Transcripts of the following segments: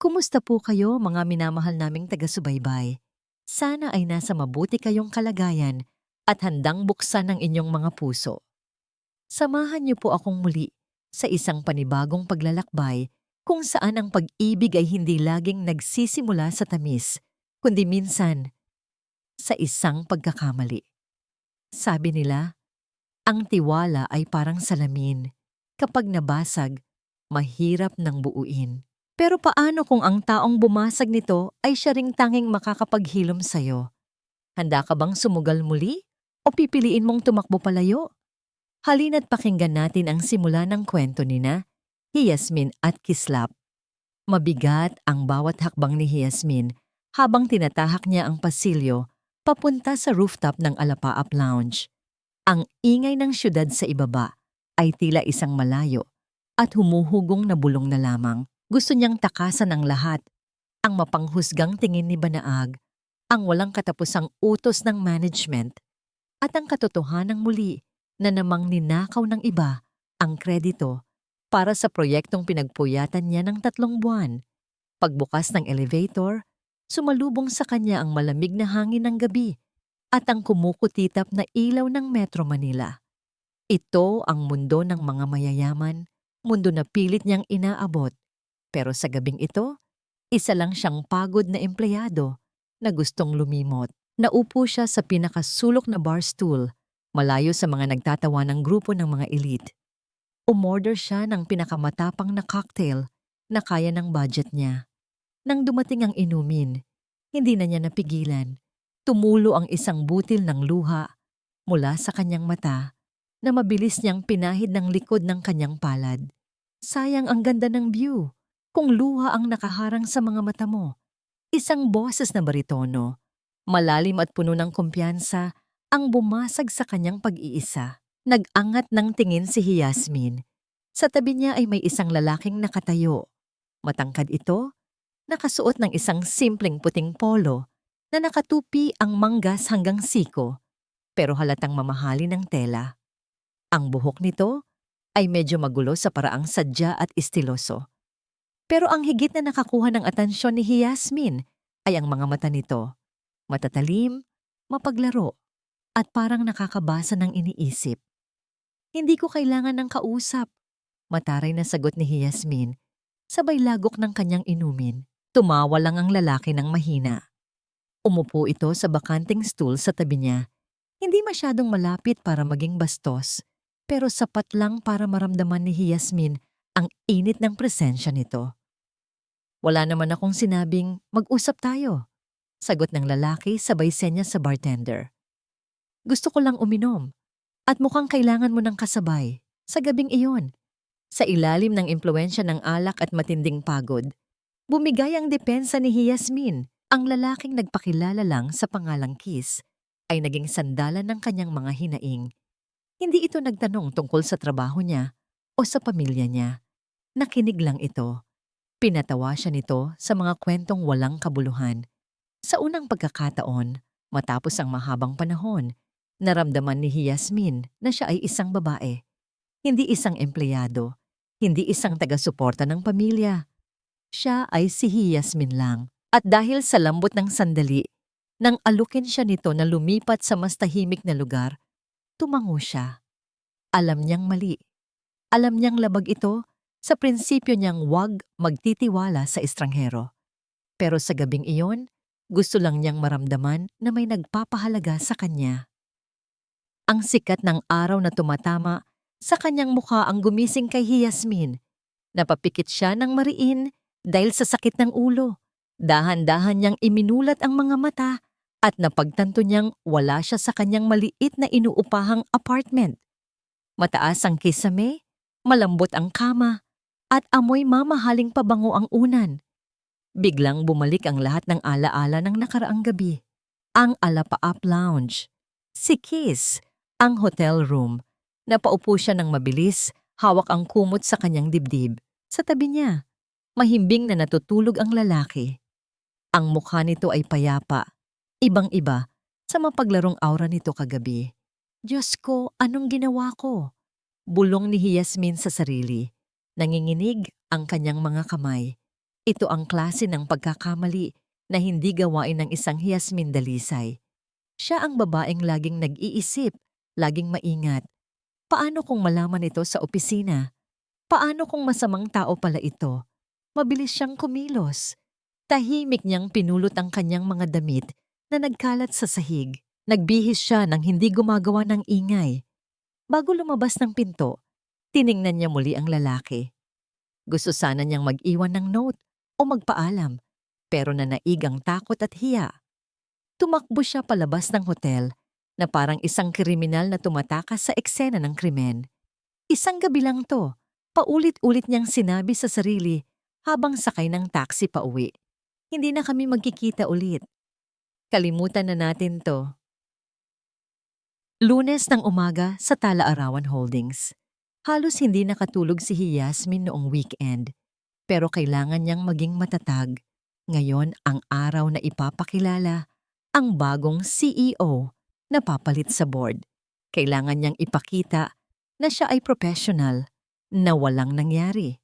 Kumusta po kayo mga minamahal naming taga-subaybay? Sana ay nasa mabuti kayong kalagayan at handang buksan ang inyong mga puso. Samahan niyo po akong muli sa isang panibagong paglalakbay kung saan ang pag-ibig ay hindi laging nagsisimula sa tamis, kundi minsan sa isang pagkakamali. Sabi nila, ang tiwala ay parang salamin. Kapag nabasag, mahirap nang buuin. Pero paano kung ang taong bumasag nito ay siya ring tanging makakapaghilom sa'yo? Handa ka bang sumugal muli? O pipiliin mong tumakbo palayo? Halina't pakinggan natin ang simula ng kwento nina, Yasmin at Kislap. Mabigat ang bawat hakbang ni Yasmin habang tinatahak niya ang pasilyo papunta sa rooftop ng Alapaap Lounge. Ang ingay ng syudad sa ibaba ay tila isang malayo at humuhugong na bulong na lamang. Gusto niyang takasan ang lahat, ang mapanghusgang tingin ni Banaag, ang walang katapusang utos ng management, at ang katotohanang muli na namang ninakaw ng iba ang kredito para sa proyektong pinagpuyatan niya ng 3 buwan. Pagbukas ng elevator, sumalubong sa kanya ang malamig na hangin ng gabi at ang kumukutitap na ilaw ng Metro Manila. Ito ang mundo ng mga mayayaman, mundo na pilit niyang inaabot. Pero sa gabing ito, isa lang siyang pagod na empleyado na gustong lumimot. Naupo siya sa pinakasulok na bar stool, malayo sa mga nagtatawa ng grupo ng mga elite. Umorder siya ng pinakamatapang na cocktail na kaya ng budget niya. Nang dumating ang inumin, hindi na niya napigilan. Tumulo ang isang butil ng luha mula sa kanyang mata na mabilis niyang pinahid ng likod ng kanyang palad. Sayang ang ganda ng view. Kung luha ang nakaharang sa mga mata mo, isang boses na baritono, malalim at puno ng kumpiyansa, ang bumasag sa kanyang pag-iisa. Nag-angat ng tingin si Yasmin. Sa tabi niya ay may isang lalaking nakatayo. Matangkad ito, nakasuot ng isang simpleng puting polo na nakatupi ang manggas hanggang siko, pero halatang mamahali ng tela. Ang buhok nito ay medyo magulo sa paraang sadya at istiloso. Pero ang higit na nakakuha ng atensyon ni Yasmin ay ang mga mata nito. Matatalim, mapaglaro, at parang nakakabasa ng iniisip. Hindi ko kailangan ng kausap. Mataray na sagot ni Yasmin, sabay lagok ng kanyang inumin. Tumawa lang ang lalaki ng mahina. Umupo ito sa bakanting stool sa tabi niya. Hindi masyadong malapit para maging bastos, pero sapat lang para maramdaman ni Yasmin ang init ng presensya nito. Wala naman akong sinabing mag-usap tayo, sagot ng lalaki sabay senya sa bartender. Gusto ko lang uminom at mukhang kailangan mo ng kasabay sa gabing iyon. Sa ilalim ng impluensya ng alak at matinding pagod, bumigay ang depensa ni Yasmin. Ang lalaking nagpakilala lang sa pangalang Kiss ay naging sandalan ng kanyang mga hinaing. Hindi ito nagtanong tungkol sa trabaho niya o sa pamilya niya. Nakinig lang ito. Pinatawa siya nito sa mga kwentong walang kabuluhan. Sa unang pagkakataon, matapos ang mahabang panahon, naramdaman ni Yasmin na siya ay isang babae. Hindi isang empleyado, hindi isang taga-suporta ng pamilya. Siya ay si Yasmin lang. At dahil sa lambot ng sandali, nang alukin siya nito na lumipat sa mas tahimik na lugar, tumango siya. Alam niyang mali. Alam niyang labag ito sa prinsipyo niyang huwag magtitiwala sa estranghero. Pero sa gabing iyon, gusto lang niyang maramdaman na may nagpapahalaga sa kanya. Ang sikat ng araw na tumatama sa kanyang mukha ang gumising kay Yasmin. Napapikit siya ng mariin dahil sa sakit ng ulo. Dahan-dahan niyang iminulat ang mga mata at napagtanto niyang wala siya sa kanyang maliit na inuupahang apartment. Mataas ang kisame, malambot ang kama, at amoy mamahaling pabango ang unan. Biglang bumalik ang lahat ng alaala ng nakaraang gabi. Ang Alapaap Lounge. Si Kiss, ang hotel room. Napaupo siya ng mabilis, hawak ang kumot sa kanyang dibdib. Sa tabi niya, mahimbing na natutulog ang lalaki. Ang mukha nito ay payapa, ibang-iba sa mapaglarong aura nito kagabi. Diyos ko, anong ginawa ko? Bulong ni Yasmin sa sarili. Nanginginig ang kanyang mga kamay. Ito ang klase ng pagkakamali na hindi gawain ng isang Yasmin Dalisay. Siya ang babaeng laging nag-iisip, laging maingat. Paano kung malaman ito sa opisina? Paano kung masamang tao pala ito? Mabilis siyang kumilos. Tahimik niyang pinulot ang kanyang mga damit na nagkalat sa sahig. Nagbihis siya nang hindi gumagawa ng ingay. Bago lumabas ng pinto, tiningnan niya muli ang lalaki. Gusto sana niyang mag-iwan ng note o magpaalam, pero nanaig ang takot at hiya. Tumakbo siya palabas ng hotel na parang isang kriminal na tumatakas sa eksena ng krimen. Isang gabi lang to, paulit-ulit niyang sinabi sa sarili habang sakay ng taxi pauwi. Hindi na kami magkikita ulit. Kalimutan na natin to. Lunes ng umaga sa Tala-Arawan Holdings. Halos hindi nakatulog si Yasmin noong weekend, pero kailangan niyang maging matatag. Ngayon ang araw na ipapakilala ang bagong CEO na papalit sa board. Kailangan niyang ipakita na siya ay professional, na walang nangyari.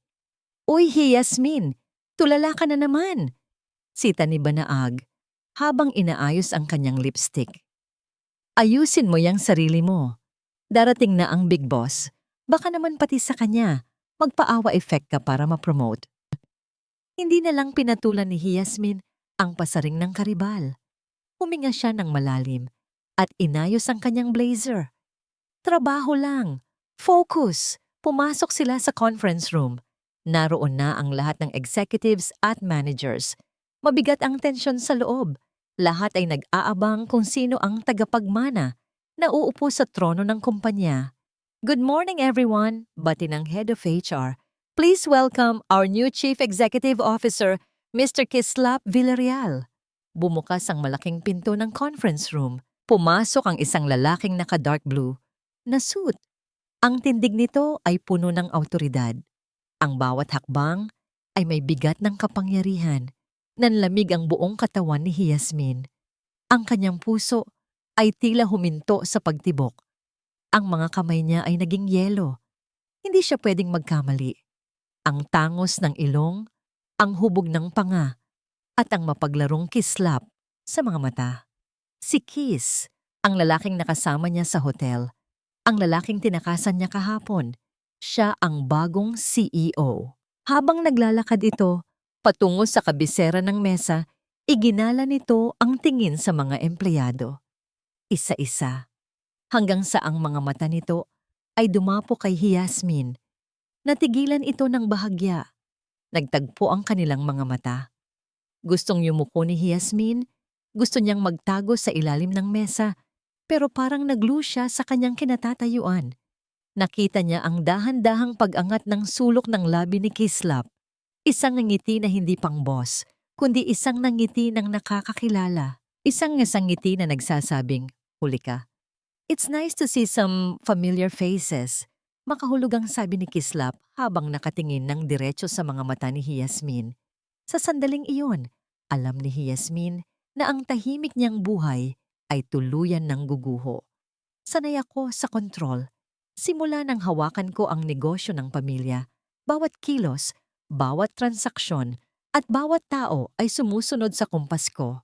Uy, Yasmin, tulala ka na naman. Sita ni Banaag habang inaayos ang kanyang lipstick. Ayusin mo yang sarili mo. Darating na ang big boss. Baka naman pati sa kanya, magpaawa effect ka para ma-promote. Hindi na lang pinatulan ni Yasmin ang pasaring ng karibal. Huminga siya ng malalim at inayos ang kanyang blazer. Trabaho lang. Focus. Pumasok sila sa conference room. Naroon na ang lahat ng executives at managers. Mabigat ang tensyon sa loob. Lahat ay nag-aabang kung sino ang tagapagmana na uupo sa trono ng kumpanya. Good morning everyone, bati ng head of HR. Please welcome our new Chief Executive Officer, Mr. Kislap Villarreal. Bumukas ang malaking pinto ng conference room. Pumasok ang isang lalaking naka-dark blue na suit. Ang tindig nito ay puno ng awtoridad. Ang bawat hakbang ay may bigat ng kapangyarihan. Nanlamig ang buong katawan ni Yasmin. Ang kanyang puso ay tila huminto sa pagtibok. Ang mga kamay niya ay naging yelo. Hindi siya pwedeng magkamali. Ang tangos ng ilong, ang hubog ng panga, at ang mapaglarong kislap sa mga mata. Si Kiss, ang lalaking nakasama niya sa hotel. Ang lalaking tinakasan niya kahapon. Siya ang bagong CEO. Habang naglalakad ito, patungo sa kabisera ng mesa, iginala nito ang tingin sa mga empleyado. Isa-isa. Hanggang sa ang mga mata nito ay dumapo kay Yasmin. Natigilan ito ng bahagya. Nagtagpo ang kanilang mga mata. Gustong yumuko ni Yasmin, gusto niyang magtago sa ilalim ng mesa, pero parang naglu siya sa kanyang kinatatayuan. Nakita niya ang dahan-dahang pag-angat ng sulok ng labi ni Kislap. Isang ngiti na hindi pang boss, kundi isang ngiti ng nakakakilala. Isang ngiti na nagsasabing, huli ka. It's nice to see some familiar faces. Makahulog ang sabi ni Kislap habang nakatingin ng diretso sa mga mata ni Yasmin. Sa sandaling iyon, alam ni Yasmin na ang tahimik niyang buhay ay tuluyan ng guguho. Sanay ako sa kontrol. Simula nang hawakan ko ang negosyo ng pamilya, bawat kilos, bawat transaksyon, at bawat tao ay sumusunod sa kumpas ko.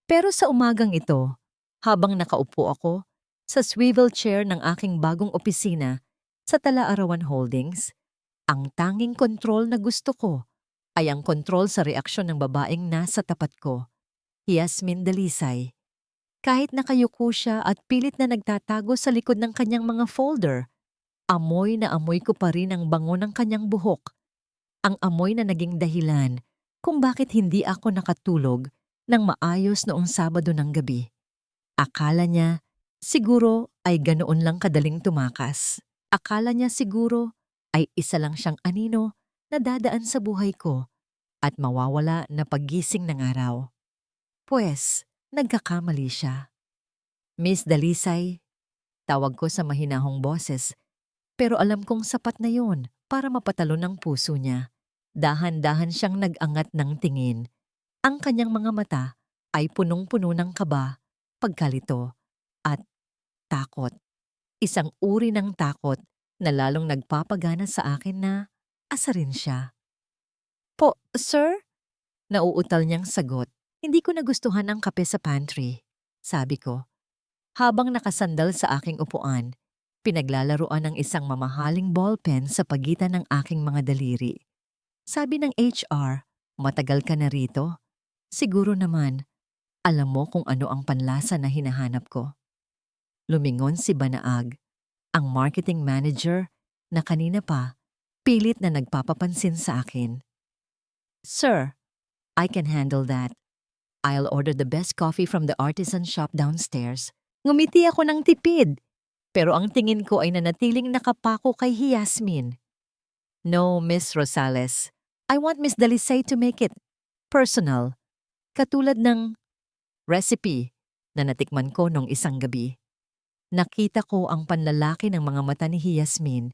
Pero sa umagang ito, habang nakaupo ako sa swivel chair ng aking bagong opisina sa Tala-Arawan Holdings, ang tanging kontrol na gusto ko ay ang kontrol sa reaksyon ng babaeng nasa tapat ko, Yasmin Dalisay. Kahit nakayuko siya at pilit na nagtatago sa likod ng kanyang mga folder, amoy na amoy ko pa rin ang bango ng kanyang buhok. Ang amoy na naging dahilan kung bakit hindi ako nakatulog ng maayos noong Sabado ng gabi. Akala niya, siguro ay ganoon lang kadaling tumakas. Akala niya siguro ay isa lang siyang anino na dadaan sa buhay ko at mawawala na paggising ng araw. Pwes, nagkakamali siya. Miss Dalisay, tawag ko sa mahinahong boses, pero alam kong sapat na yon para mapatalo ng puso niya. Dahan-dahan siyang nag-angat ng tingin. Ang kanyang mga mata ay punong-puno ng kaba, pagkalito, at takot. Isang uri ng takot na lalong nagpapagana sa akin na asarin siya. Po, sir? Nauutal niyang sagot. Hindi ko nagustuhan ang kape sa pantry, sabi ko. Habang nakasandal sa aking upuan, pinaglalaruan ng isang mamahaling ballpen sa pagitan ng aking mga daliri. Sabi ng HR, matagal ka na rito? Siguro naman, alam mo kung ano ang panlasa na hinahanap ko. Lumingon si Banaag, ang marketing manager na kanina pa pilit na nagpapapansin sa akin. Sir, I can handle that. I'll order the best coffee from the artisan shop downstairs. Ngumiti ako ng tipid, pero ang tingin ko ay nanatiling nakapako kay Yasmin. No, Miss Rosales. I want Miss Dalisay to make it personal, katulad ng recipe na natikman ko nung isang gabi. Nakita ko ang panlalaki ng mga mata ni Yasmin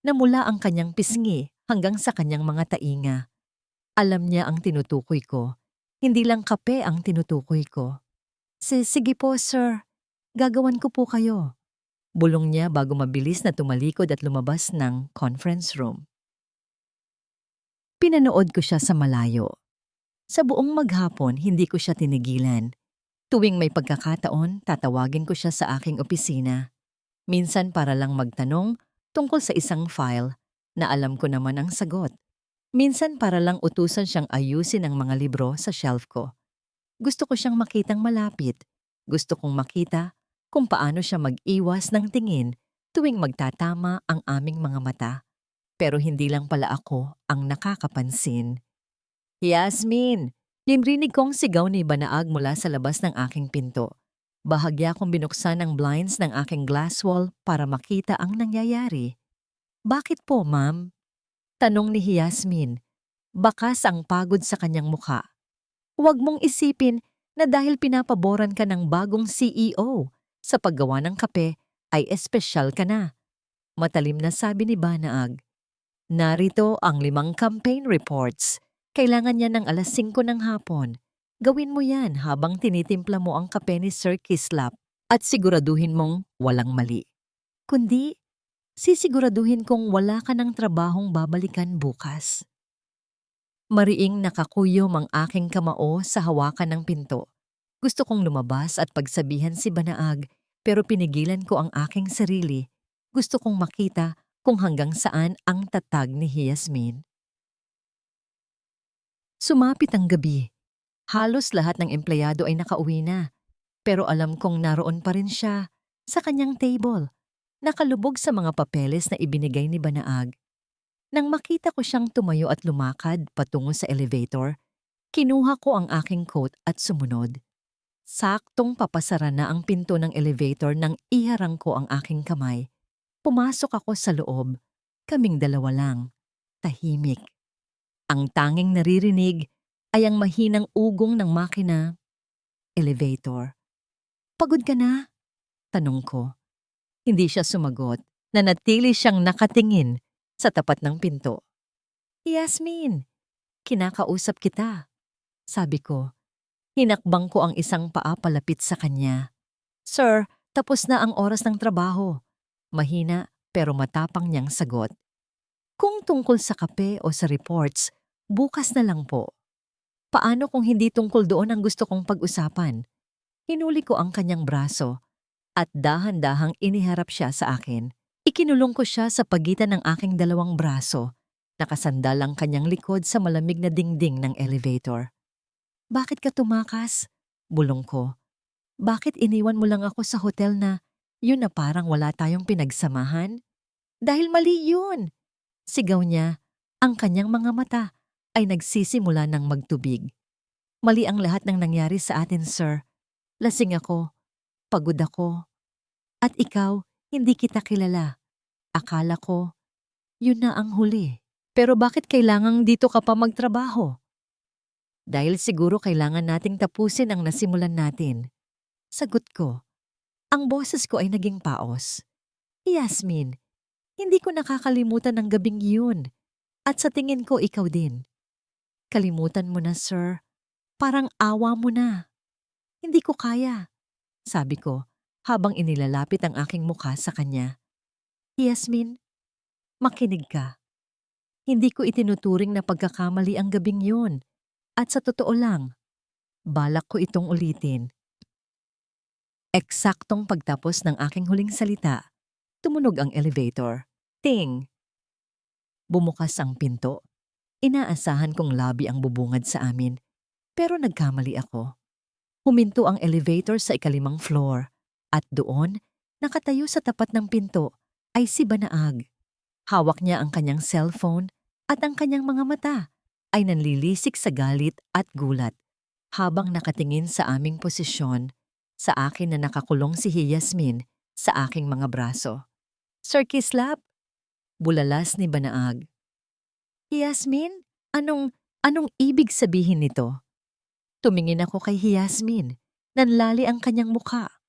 na mula ang kanyang pisngi hanggang sa kanyang mga tainga. Alam niya ang tinutukoy ko. Hindi lang kape ang tinutukoy ko. Sige po, sir. Gagawan ko po kayo. Bulong niya bago mabilis na tumalikod at lumabas ng conference room. Pinanood ko siya sa malayo. Sa buong maghapon, hindi ko siya tinigilan. Tuwing may pagkakataon, tatawagin ko siya sa aking opisina. Minsan para lang magtanong tungkol sa isang file na alam ko naman ang sagot. Minsan para lang utusan siyang ayusin ang mga libro sa shelf ko. Gusto ko siyang makitang malapit. Gusto kong makita kung paano siya mag-iwas ng tingin tuwing magtatama ang aming mga mata. Pero hindi lang pala ako ang nakakapansin. Yasmin! Nirinig kong sigaw ni Banaag mula sa labas ng aking pinto. Bahagya kong binuksan ang blinds ng aking glass wall para makita ang nangyayari. Bakit po, ma'am? Tanong ni Yasmin. Bakas ang pagod sa kanyang mukha. Huwag mong isipin na dahil pinapaboran ka ng bagong CEO sa paggawa ng kape ay espesyal ka na. Matalim na sabi ni Banaag. Narito ang 5 campaign reports. Kailangan niya ng 5:00 ng hapon. Gawin mo yan habang tinitimpla mo ang kape ni Sir Kislap at siguraduhin mong walang mali. Kundi, sisiguraduhin kong wala ka ng trabahong babalikan bukas. Mariing nakakuyom ang aking kamao sa hawakan ng pinto. Gusto kong lumabas at pagsabihan si Banaag pero pinigilan ko ang aking sarili. Gusto kong makita kung hanggang saan ang tatag ni Yasmin. Sumapit ang gabi. Halos lahat ng empleyado ay nakauwi na. Pero alam kong naroon pa rin siya sa kanyang table, nakalubog sa mga papeles na ibinigay ni Banaag. Nang makita ko siyang tumayo at lumakad patungo sa elevator, kinuha ko ang aking coat at sumunod. Saktong papasara na ang pinto ng elevator nang iharang ko ang aking kamay. Pumasok ako sa loob. Kaming dalawa lang. Tahimik. Ang tanging naririnig ay ang mahinang ugong ng makina. Elevator. Pagod ka na? Tanong ko. Hindi siya sumagot. Nanatili siyang nakatingin sa tapat ng pinto. Yasmin, kinakausap kita. Sabi ko. Hinakbang ko ang isang paa palapit sa kanya. Sir, tapos na ang oras ng trabaho. Mahina pero matapang niyang sagot. Kung tungkol sa kape o sa reports, bukas na lang po. Paano kung hindi tungkol doon ang gusto kong pag-usapan? Hinuli ko ang kanyang braso at dahan-dahang iniharap siya sa akin. Ikinulong ko siya sa pagitan ng aking dalawang braso. Nakasandal ang kanyang likod sa malamig na dingding ng elevator. Bakit ka tumakas? Bulong ko. Bakit iniwan mo lang ako sa hotel na yun na parang wala tayong pinagsamahan? Dahil mali yun! Sigaw niya, ang kanyang mga mata ay nagsisimula ng magtubig. Mali ang lahat ng nangyari sa atin, sir. Lasing ako, pagod ako. At ikaw, hindi kita kilala. Akala ko, yun na ang huli. Pero bakit kailangang dito ka pa magtrabaho? Dahil siguro kailangan nating tapusin ang nasimulan natin. Sagot ko. Ang boses ko ay naging paos. Yasmin, hindi ko nakakalimutan ng gabing yun. At sa tingin ko ikaw din. Kalimutan mo na, sir. Parang awa mo na. Hindi ko kaya, sabi ko habang inilalapit ang aking mukha sa kanya. Yasmin, makinig ka. Hindi ko itinuturing na pagkakamali ang gabing yun. At sa totoo lang, balak ko itong ulitin. Eksaktong pagtapos ng aking huling salita, tumunog ang elevator. Ting! Bumukas ang pinto. Inaasahan kong lobby ang bubungad sa amin, pero nagkamali ako. Huminto ang elevator sa ikalimang floor, at doon, nakatayo sa tapat ng pinto, ay si Banaag. Hawak niya ang kanyang cellphone at ang kanyang mga mata ay nanlilisik sa galit at gulat habang nakatingin sa aming posisyon, sa akin na nakakulong si Yasmin sa aking mga braso. Sir Kislap, bulalas ni Banaag. Yasmin, anong ibig sabihin nito? Tumingin ako kay Yasmin, nanlali ang kanyang mukha.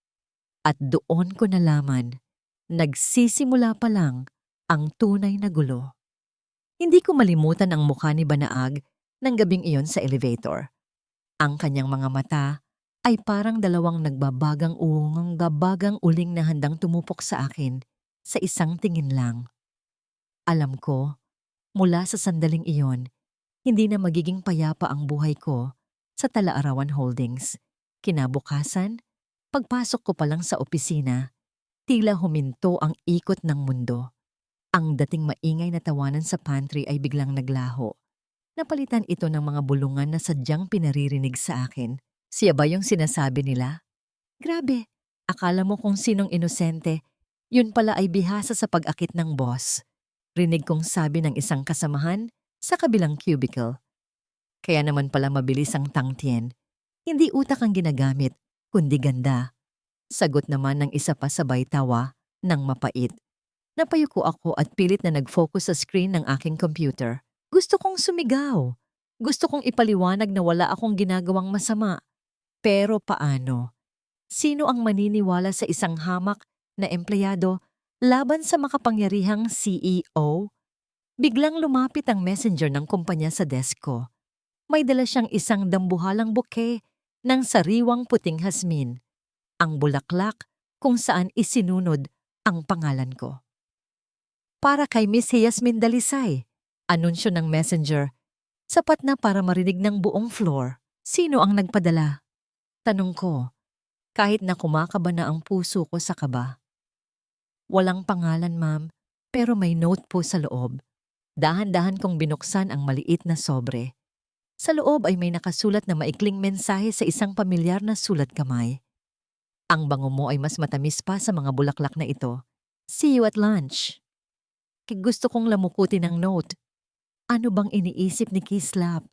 At doon ko nalaman, nagsisimula pa lang ang tunay na gulo. Hindi ko malimutan ang mukha ni Banaag ng gabing iyon sa elevator. Ang kanyang mga mata ay parang dalawang nagbabagang uling na handang tumupok sa akin sa isang tingin lang. Alam ko, mula sa sandaling iyon, hindi na magiging payapa ang buhay ko sa Talaarawan Holdings. Kinabukasan, pagpasok ko pa lang sa opisina, tila huminto ang ikot ng mundo. Ang dating maingay na tawanan sa pantry ay biglang naglaho. Napalitan ito ng mga bulungan na sadyang pinaririnig sa akin. Siya ba yung sinasabi nila? Grabe, akala mo kung sinong inosente, yun pala ay bihasa sa pag-akit ng boss. Rinig kong sabi ng isang kasamahan sa kabilang cubicle. Kaya naman pala mabilis ang tangtien. Hindi utak ang ginagamit, kundi ganda. Sagot naman ng isa pa sabay tawa ng mapait. Napayuko ako at pilit na nag-focus sa screen ng aking computer. Gusto kong sumigaw. Gusto kong ipaliwanag na wala akong ginagawang masama. Pero paano? Sino ang maniniwala sa isang hamak na empleyado laban sa makapangyarihang CEO? Biglang lumapit ang messenger ng kumpanya sa desk ko. May dala siyang isang dambuhalang bouquet ng sariwang puting hasmin. Ang bulaklak kung saan isinunod ang pangalan ko. Para kay Miss Yasmin Dalisay, anunsyo ng messenger. Sapat na para marinig ng buong floor. Sino ang nagpadala? Tanong ko, kahit na kumakaba na ang puso ko sa kaba. Walang pangalan, ma'am, pero may note po sa loob. Dahan-dahan kong binuksan ang maliit na sobre. Sa loob ay may nakasulat na maikling mensahe sa isang pamilyar na sulat kamay. Ang bango mo ay mas matamis pa sa mga bulaklak na ito. See you at lunch. Gusto kong lamukutin ang note. Ano bang iniisip ni Kislap?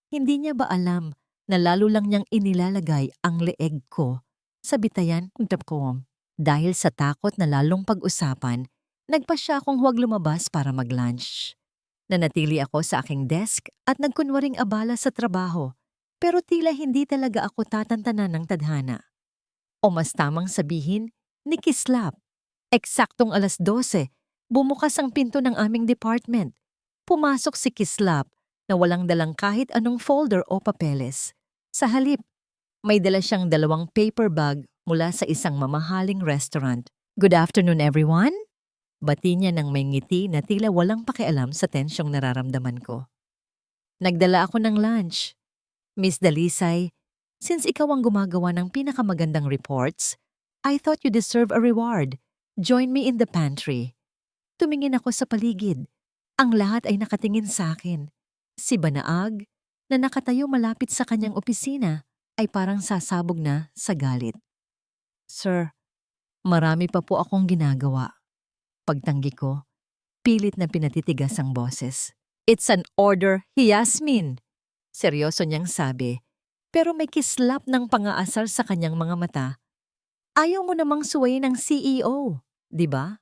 Hindi niya ba alam na lalo lang niyang inilalagay ang leeg ko sa bitayan ko? Dahil sa takot na lalong pag-usapan, nagpa siya akong huwag lumabas para mag-lunch. Nanatili ako sa aking desk at nagkunwaring abala sa trabaho, pero tila hindi talaga ako tatantanan ng tadhana. O mas tamang sabihin, ni Kislap. Eksaktong 12:00, bumukas ang pinto ng aming department. Pumasok si Kislap na walang dalang kahit anong folder o papeles. Sa halip, may dala siyang 2 paper bag mula sa isang mamahaling restaurant. Good afternoon, everyone! Bati niya ng may ngiti na tila walang pakialam sa tensyong nararamdaman ko. Nagdala ako ng lunch. Miss Dalisay, since ikaw ang gumagawa ng pinakamagandang reports, I thought you deserve a reward. Join me in the pantry. Tumingin ako sa paligid. Ang lahat ay nakatingin sa akin. Si Banaag, na nakatayo malapit sa kanyang opisina, ay parang sasabog na sa galit. Sir, marami pa po akong ginagawa. Pagtanggi ko, pilit na pinatitigas ang boses. It's an order, Yasmin! Seryoso niyang sabi, pero may kislap ng pangaasar sa kanyang mga mata. Ayaw mo namang suwayin ng CEO, di ba?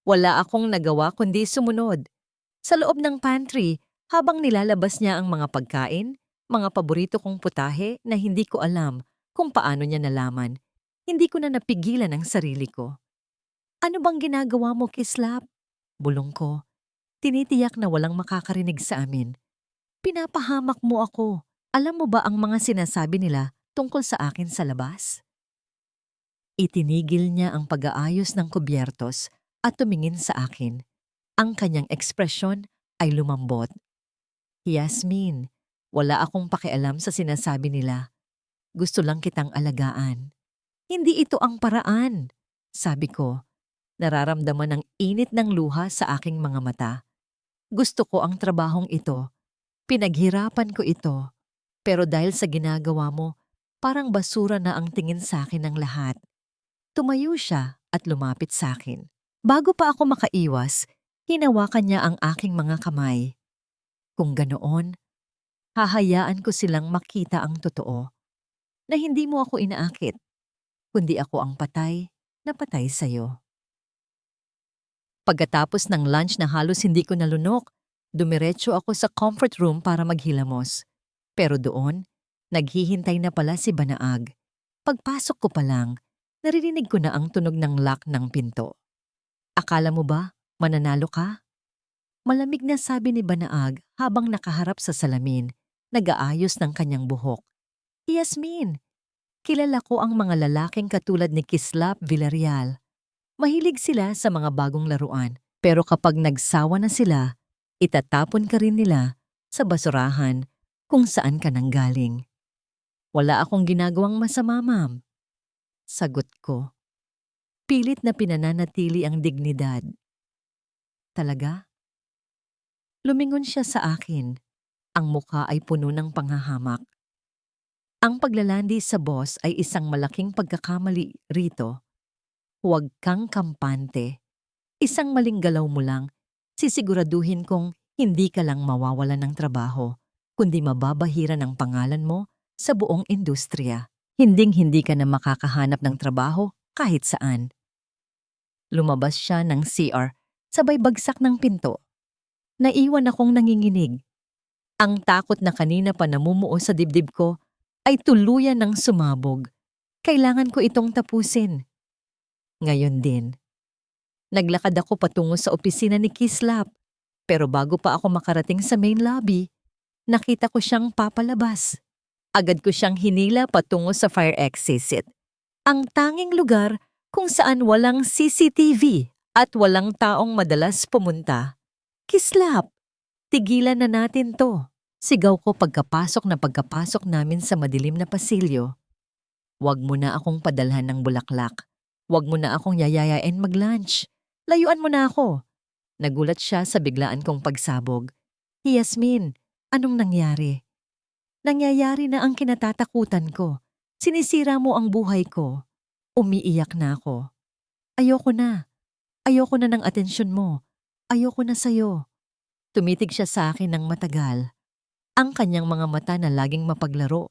Wala akong nagawa kundi sumunod. Sa loob ng pantry, habang nilalabas niya ang mga pagkain, mga paborito kong putahe na hindi ko alam kung paano niya nalaman, hindi ko na napigilan ang sarili ko. Ano bang ginagawa mo, Kislap? Bulong ko. Tinitiyak na walang makakarinig sa amin. Pinapahamak mo ako. Alam mo ba ang mga sinasabi nila tungkol sa akin sa labas? Itinigil niya ang pag-aayos ng kubyertos at tumingin sa akin. Ang kanyang ekspresyon ay lumambot. Yasmin, Wala akong pakialam sa sinasabi nila. Gusto lang kitang alagaan. Hindi ito ang paraan, sabi ko. Nararamdaman ang init ng luha sa aking mga mata. Gusto ko ang trabahong ito. Pinaghirapan ko ito. Pero dahil sa ginagawa mo, parang basura na ang tingin sa akin ng lahat. Tumayo siya at lumapit sa akin. Bago pa ako makaiwas, hinawakan niya ang aking mga kamay. Kung ganoon, hahayaan ko silang makita ang totoo. Na hindi mo ako inaakit, kundi ako ang patay na patay sa'yo. Pagkatapos ng lunch na halos hindi ko nalunok, dumiretso ako sa comfort room para maghilamos. Pero doon, naghihintay na pala si Banaag. Pagpasok ko pa lang, naririnig ko na ang tunog ng lock ng pinto. Akala mo ba, mananalo ka? Malamig na sabi ni Banaag habang nakaharap sa salamin, nag-aayos ng kanyang buhok. Yasmin, kilala ko ang mga lalaking katulad ni Kislap Villarreal. Mahilig sila sa mga bagong laruan, pero kapag nagsawa na sila, itatapon ka rin nila sa basurahan kung saan ka nanggaling. Wala akong ginagawang masama, ma'am. Sagot ko. Pilit na pinananatili ang dignidad. Talaga? Lumingon siya sa akin. Ang mukha ay puno ng panghahamak. Ang paglalandi sa boss ay isang malaking pagkakamali rito. Huwag kang kampante. Isang maling galaw mo lang, sisiguraduhin kong hindi ka lang mawawalan ng trabaho, kundi mababahira ng pangalan mo sa buong industriya. Hinding-hindi ka na makakahanap ng trabaho kahit saan. Lumabas siya ng CR, sabay bagsak ng pinto. Naiwan akong nanginginig. Ang takot na kanina pa namumuo sa dibdib ko ay tuluyan ng sumabog. Kailangan ko itong tapusin. Ngayon din. Naglakad ako patungo sa opisina ni Kislap, pero bago pa ako makarating sa main lobby, nakita ko siyang papalabas. Agad ko siyang hinila patungo sa fire exit. Ang tanging lugar kung saan walang CCTV at walang taong madalas pumunta. Kislap, tigilan na natin to. Sigaw ko pagkapasok namin sa madilim na pasilyo. Huwag mo na akong padalhan ng bulaklak. Huwag mo na akong yayayain mag-lunch. Layuan mo na ako. Nagulat siya sa biglaan kong pagsabog. Yasmin, anong nangyari? Nangyayari na ang kinatatakutan ko. Sinisira mo ang buhay ko. Umiiyak na ako. Ayoko na. Ayoko na ng atensyon mo. Ayoko na sa'yo. Tumitig siya sa akin ng matagal. Ang kanyang mga mata na laging mapaglaro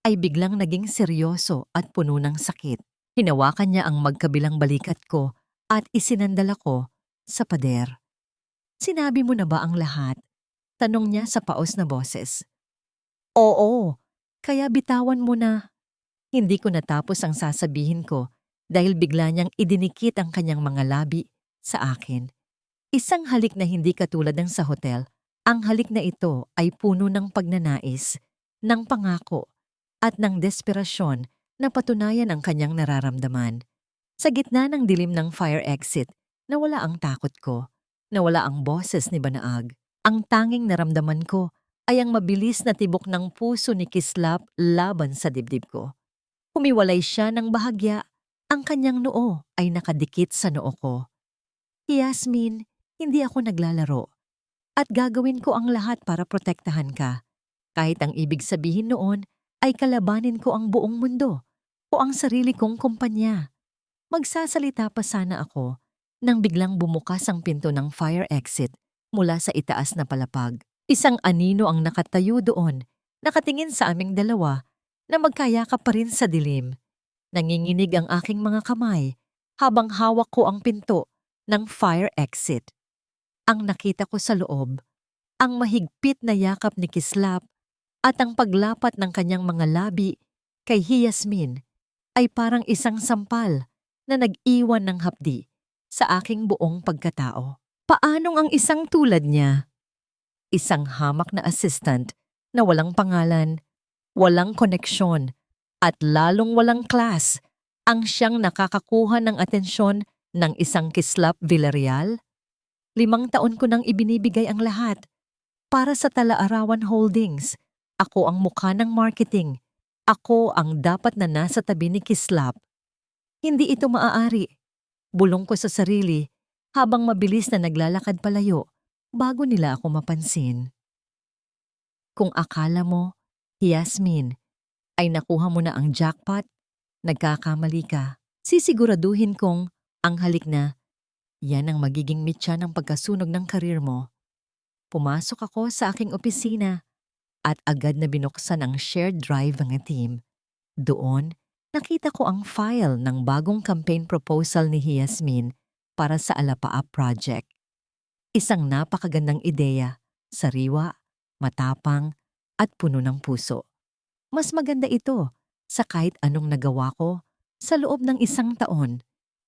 ay biglang naging seryoso at puno ng sakit. Hinawakan niya ang magkabilang balikat ko at isinandal ako sa pader. Sinabi mo na ba ang lahat? Tanong niya sa paos na boses. Oo, kaya bitawan mo na. Hindi ko natapos ang sasabihin ko dahil bigla niyang idinikit ang kanyang mga labi sa akin. Isang halik na hindi katulad ng sa hotel. Ang halik na ito ay puno ng pagnanais, ng pangako, at ng desperasyon na patunayan ang kanyang nararamdaman. Sa gitna ng dilim ng fire exit, nawala ang takot ko, nawala ang boses ni Banaag. Ang tanging naramdaman ko ay ang mabilis na tibok ng puso ni Kislap laban sa dibdib ko. Humiwalay siya ng bahagya, ang kanyang noo ay nakadikit sa noo ko. Yasmin, hindi ako naglalaro. At gagawin ko ang lahat para protektahan ka. Kahit ang ibig sabihin noon ay kalabanin ko ang buong mundo o ang sarili kong kumpanya. Magsasalita pa sana ako nang biglang bumukas ang pinto ng fire exit mula sa itaas na palapag. Isang anino ang nakatayo doon, nakatingin sa aming dalawa na magkayakap pa rin sa dilim. Nanginginig ang aking mga kamay habang hawak ko ang pinto ng fire exit. Ang nakita ko sa loob, ang mahigpit na yakap ni Kislap at ang paglapat ng kanyang mga labi kay Yasmin ay parang isang sampal na nag-iwan ng hapdi sa aking buong pagkatao. Paanong ang isang tulad niya? Isang hamak na assistant na walang pangalan, walang koneksyon, at lalong walang class ang siyang nakakakuha ng atensyon ng isang Kislap Villarreal? 5 taon ko nang ibinibigay ang lahat para sa Talaarawan Holdings Ako ang mukha ng marketing. Ako ang dapat na nasa tabi ni Kislap. Hindi ito maaari. Bulong ko sa sarili habang mabilis na naglalakad palayo bago nila ako mapansin. Kung akala mo, Yasmin, ay nakuha mo na ang jackpot, nagkakamali ka. Sisiguraduhin kong ang halik na yan ang magiging mitya ng pagkasunog ng karir mo. Pumasok ako sa aking opisina at agad na binuksan ang shared drive ng team. Doon, nakita ko ang file ng bagong campaign proposal ni Yasmin para sa Alapaap Project. Isang napakagandang ideya, sariwa, matapang, at puno ng puso. Mas maganda ito sa kahit anong nagawa ko sa loob ng 1 taon.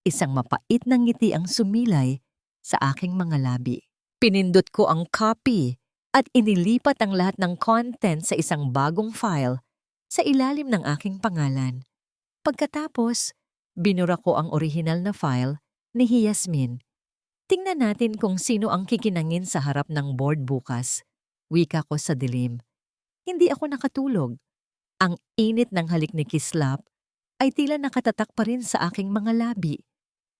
Isang mapait na ngiti ang sumilay sa aking mga labi. Pinindot ko ang copy at inilipat ang lahat ng content sa isang bagong file sa ilalim ng aking pangalan. Pagkatapos, binura ko ang orihinal na file ni Yasmin. Tingnan natin kung sino ang kikinangin sa harap ng board bukas. Wika ko sa dilim. Hindi ako nakatulog. Ang init ng halik ni Kislap ay tila nakatatak pa rin sa aking mga labi.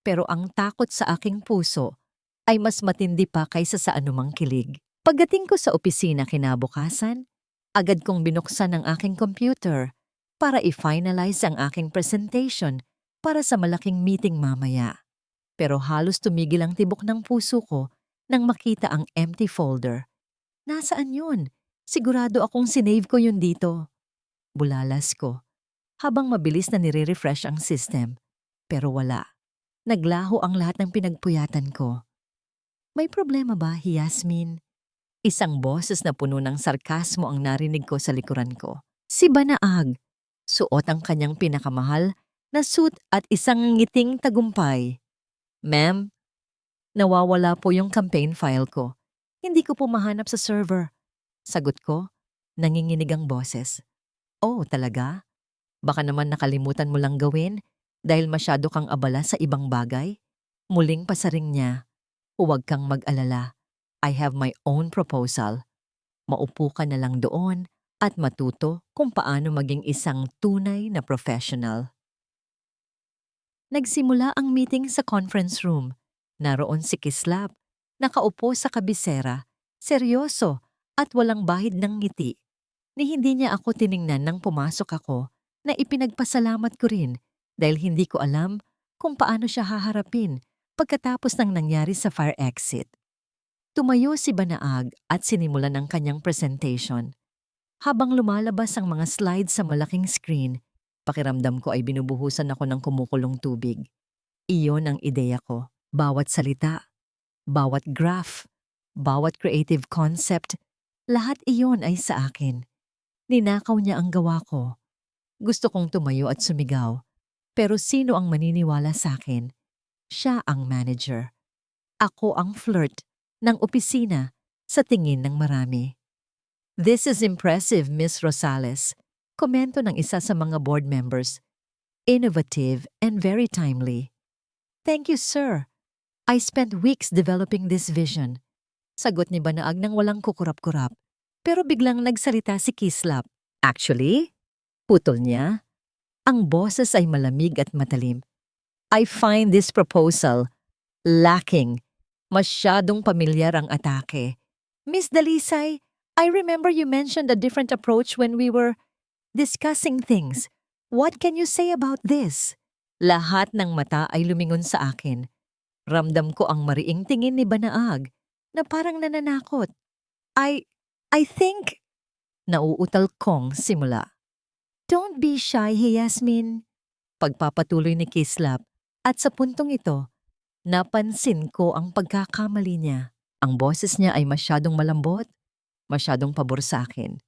Pero ang takot sa aking puso ay mas matindi pa kaysa sa anumang kilig. Pagdating ko sa opisina kinabukasan, agad kong binuksan ang aking computer para i-finalize ang aking presentation para sa malaking meeting mamaya. Pero halos tumigil ang tibok ng puso ko nang makita ang empty folder. Nasaan yun? Sigurado akong sinave ko yun dito. Bulalas ko, habang mabilis na nire-refresh ang system. Pero wala. Naglaho ang lahat ng pinagpuyatan ko. May problema ba, Yasmin? Isang boses na puno ng sarkasmo ang narinig ko sa likuran ko. Si Banaag, suot ang kanyang pinakamahal na suit at isang ngiting tagumpay. Ma'am, nawawala po yung campaign file ko. Hindi ko po mahanap sa server. Sagot ko, nanginginig ang boses. Oh, talaga? Baka naman nakalimutan mo lang gawin dahil masyado kang abala sa ibang bagay? Muling pasaring niya, huwag kang mag-alala. I have my own proposal. Maupo ka na lang doon at matuto kung paano maging isang tunay na professional. Nagsimula ang meeting sa conference room. Naroon si Kislap, nakaupo sa kabisera, seryoso at walang bahid ng ngiti. Ni hindi niya ako tiningnan nang pumasok ako na ipinagpasalamat ko rin dahil hindi ko alam kung paano siya haharapin pagkatapos ng nangyari sa fire exit. Tumayo si Banaag at sinimulan ang kanyang presentation. Habang lumalabas ang mga slides sa malaking screen, pakiramdam ko ay binubuhusan ako ng kumukulong tubig. Iyon ang ideya ko. Bawat salita, bawat graph, bawat creative concept, lahat iyon ay sa akin. Ninakaw niya ang gawa ko. Gusto kong tumayo at sumigaw. Pero sino ang maniniwala sa akin? Siya ang manager. Ako ang flirt ng opisina sa tingin ng marami. This is impressive, Miss Rosales. Komento ng isa sa mga board members. Innovative and very timely. Thank you, sir. I spent weeks developing this vision. Sagot ni Banaag nang walang kukurap-kurap. Pero biglang nagsalita si Kislap. Actually, putol niya. Ang boses ay malamig at matalim. I find this proposal lacking. Masyadong pamilyar ang atake. Miss Dalisay, I remember you mentioned a different approach when we were discussing things. What can you say about this? Lahat ng mata ay lumingon sa akin. Ramdam ko ang mariing tingin ni Banaag na parang nananakot. I think, nauutal kong simula. Don't be shy, Yasmin. Pagpapatuloy ni Kislap at sa puntong ito, napansin ko ang pagkakamali niya. Ang boses niya ay masyadong malambot, masyadong pabor sa akin.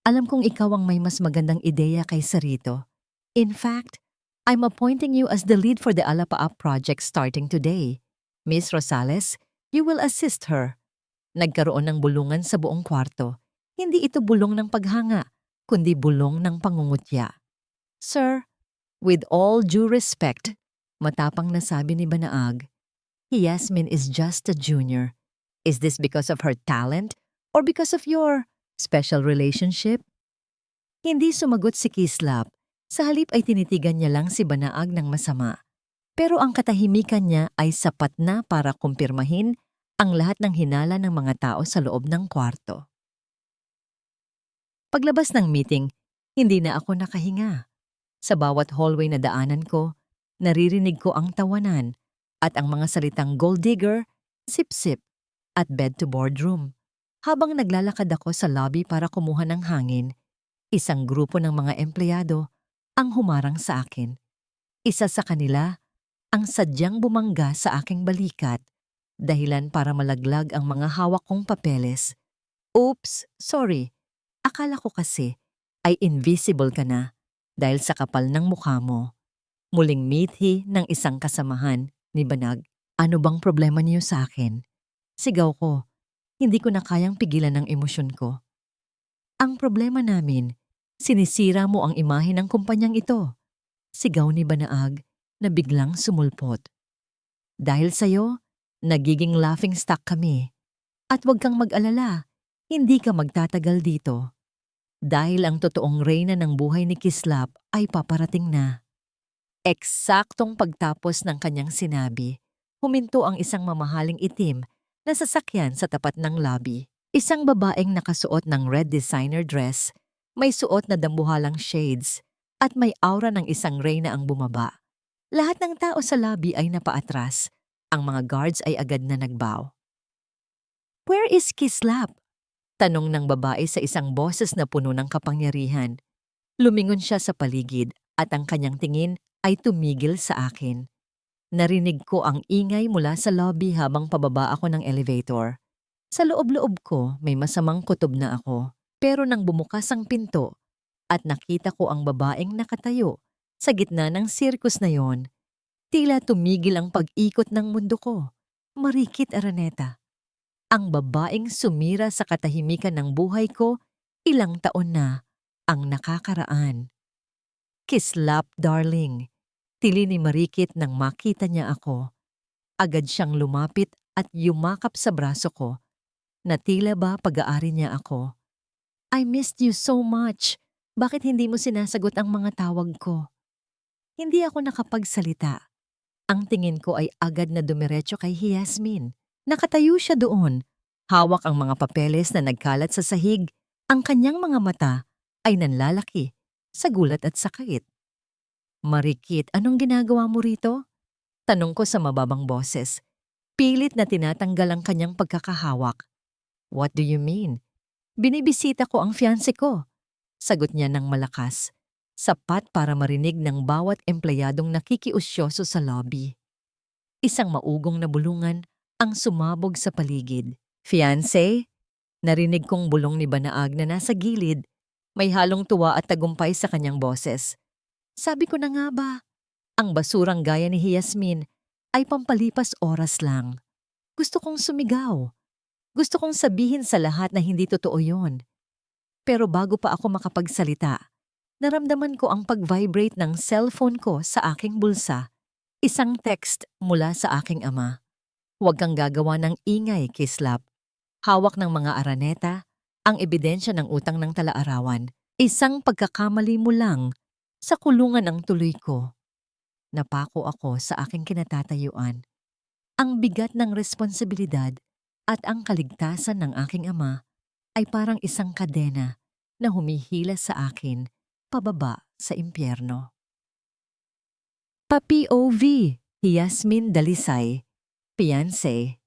Alam kong ikaw ang may mas magandang ideya kaysa rito. In fact, I'm appointing you as the lead for the Alapaap project starting today. Miss Rosales, you will assist her. Nagkaroon ng bulungan sa buong kwarto. Hindi ito bulong ng paghanga, kundi bulong ng pangungutya. Sir, with all due respect, matapang na sabi ni Banaag, Yasmin is just a junior. Is this because of her talent or because of your special relationship? Hindi sumagot si Kislap. Sa halip ay tinitigan niya lang si Banaag ng masama. Pero ang katahimikan niya ay sapat na para kumpirmahin ang lahat ng hinala ng mga tao sa loob ng kwarto. Paglabas ng meeting, hindi na ako nakahinga. Sa bawat hallway na daanan ko, naririnig ko ang tawanan at ang mga salitang gold digger, sip-sip, at bed to boardroom. Habang naglalakad ako sa lobby para kumuha ng hangin, isang grupo ng mga empleyado ang humarang sa akin. Isa sa kanila ang sadyang bumangga sa aking balikat, dahilan para malaglag ang mga hawak kong papeles. Oops, sorry. Akala ko kasi ay invisible ka na dahil sa kapal ng mukha mo. Muling mithi ng isang kasamahan ni Banag. Ano bang problema niyo sa akin? Sigaw ko. Hindi ko na kayang pigilan ang emosyon ko. Ang problema namin, sinisira mo ang imahe ng kumpanyang ito. Sigaw ni Banaag na biglang sumulpot. Dahil sa'yo, nagiging laughingstock kami. At huwag kang mag-alala, hindi ka magtatagal dito. Dahil ang totoong reyna ng buhay ni Kislap ay paparating na. Eksaktong pagtapos ng kanyang sinabi, huminto ang isang mamahaling itim na sasakyan sa tapat ng lobby. Isang babaeng nakasuot ng red designer dress, may suot na dambuhalang shades, at may aura ng isang reyna ang bumaba. Lahat ng tao sa lobby ay napaatras. Ang mga guards ay agad na nagbow. "Where is Kislap?" Tanong ng babae sa isang boses na puno ng kapangyarihan. Lumingon siya sa paligid at ang kanyang tingin ay tumigil sa akin. Narinig ko ang ingay mula sa lobby habang pababa ako ng elevator. Sa loob-loob ko may masamang kutob na ako. Pero nang bumukas ang pinto at nakita ko ang babaeng nakatayo sa gitna ng sirkus na yon, tila tumigil ang pag-ikot ng mundo ko. Marikit Araneta. Ang babaeng sumira sa katahimikan ng buhay ko, ilang taon na ang nakakaraan. "Kislap, darling." Tili ni Marikit nang makita niya ako. Agad siyang lumapit at yumakap sa braso ko, na tila ba pag-aari niya ako. "I missed you so much. Bakit hindi mo sinasagot ang mga tawag ko?" Hindi ako nakapagsalita. Ang tingin ko ay agad na dumiretso kay Yasmin. Nakatayo siya doon. Hawak ang mga papeles na nagkalat sa sahig. Ang kanyang mga mata ay nanlalaki sa gulat at sakit. "Marikit, anong ginagawa mo rito?" Tanong ko sa mababang boses. Pilit na tinatanggal ang kanyang pagkakahawak. "What do you mean?" "Binibisita ko ang fiancé ko." Sagot niya ng malakas. Sapat para marinig ng bawat empleyadong nakikiusyoso sa lobby. Isang maugong na bulungan ang sumabog sa paligid. "Fiancé?" Narinig kong bulong ni Banaag na nasa gilid. May halong tuwa at tagumpay sa kanyang boses. Sabi ko na nga ba, ang basurang gaya ni Yasmin ay pampalipas oras lang. Gusto kong sumigaw. Gusto kong sabihin sa lahat na hindi totoo yon. Pero bago pa ako makapagsalita, naramdaman ko ang pag-vibrate ng cellphone ko sa aking bulsa. Isang text mula sa aking ama. "Huwag kang gagawa ng ingay, Kislap." Hawak ng mga Araneta, ang ebidensya ng utang ng Tala-Arawan. Isang pagkakamali mo lang, sa kulungan ang tuloy ko. Napako ako sa aking kinatatayuan. Ang bigat ng responsibilidad at ang kaligtasan ng aking ama ay parang isang kadena na humihila sa akin pababa sa impyerno. Pa-POV, Yasmin Dalisay, fiancé.